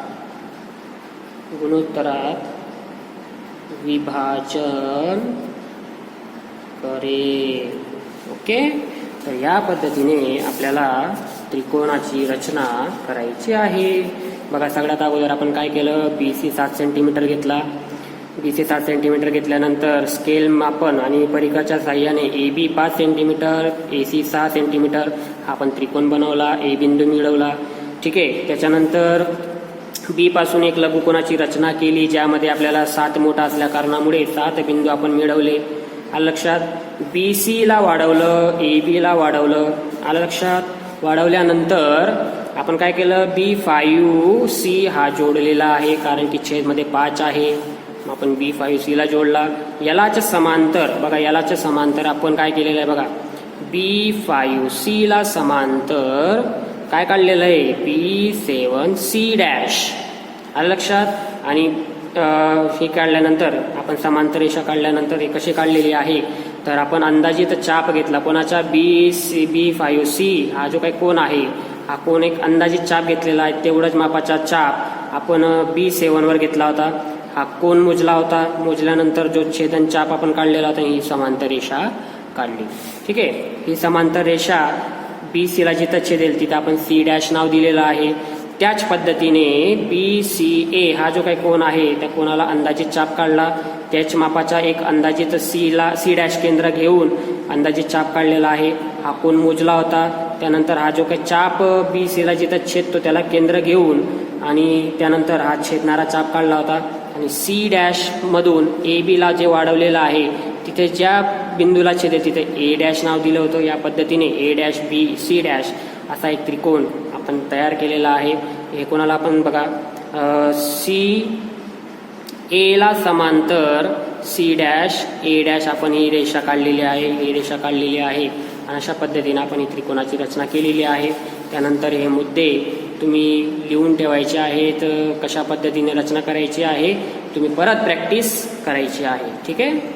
Speaker 1: विभाजन करेल. ओके, तर या पद्धतीने आपल्याला त्रिकोणाची रचना करायची आहे. बघा, सगळ्यात अगोदर आपण काय केलं, BC 7 सेंटीमीटर घेतला. BC 7 सेंटीमीटर घेतल्यानंतर स्केल मापन आणि परिघाच्या साह्याने AB 5 सेंटीमीटर, AC 6 सेंटीमीटर हा आपण त्रिकोण बनवला, A बिंदू मिळवला. ठीक आहे, त्याच्यानंतर B पासून एक लघुकोणाची रचना केली, ज्यामध्ये आपल्याला 7 मोठा असल्या कारणामुळे 7 बिंदू आपण मिळवले. आलं लक्षात. BC ला वाढवलं, AB ला वाढवलं. आलं लक्षात. वाढवल्यानंतर आपण काय केलं, B5C हा जोडलेला आहे, कारण की छेदमध्ये 5 आहे. आपण B5C ला जोडला. यालाच समांतर, बघा यालाच समांतर आपण काय केलेलं आहे, बघा B5C ला समांतर काय काढलेलं आहे, B7C डॅश. आलं लक्षात. आणि हे काढल्यानंतर आपण समांतर रेषा काढल्यानंतर हे कशी काढलेली आहे, तर आपण अंदाजित चाप घेतला कोणाचा, B5C हा जो काही कोण आहे, हा कोण एक अंदाजित चाप घेतलेला आहे. तेवढाच मापाचा चाप आपण B7 वर घेतला होता. हा कोण मोजला होता. मोजल्यानंतर जो छेदन चाप आपण काढलेला होता, ही समांतर रेषा काढली. ठीक आहे, ही समांतर रेषा BC ला जिथं छेदेल तिथं आपण C डॅश नाव दिलेलं आहे. त्याच पद्धतीने BCA हा जो काही कोण आहे, त्या कोणाला अंदाजित चाप काढला. त्याच मापाचा एक अंदाजित C डॅश केंद्र घेऊन अंदाजित चाप काढलेला आहे. हा कोण मोजला होता. त्यानंतर हा जो काही चाप BC ला जिथं छेदतो त्याला केंद्र घेऊन आणि त्यानंतर हा छेदणारा चाप काढला होता. आणि C डॅश मधून AB ला जे वाढवलेलं आहे, तिथे ज्या बिंदूला छेदेल तिथे A डॅश नाव दिलं होतं. या पद्धतीने A डॅश BC डॅश असा एक त्रिकोण आपण तयार केलेला आहे. हे कोणाला आपण बघा, A ला समांतर C डॅश A डॅश आपण ही रेषा काढलेली आहे, ही रेषा काढलेली आहे. आणि अशा पद्धतीने आपण ही त्रिकोणाची रचना केलेली आहे. त्यानंतर हे मुद्दे तुम्ही लिहून ठेवायचे आहेत. कशा पद्धतीने रचना करायची आहे तुम्ही परत प्रॅक्टिस करायची आहे. ठीक आहे.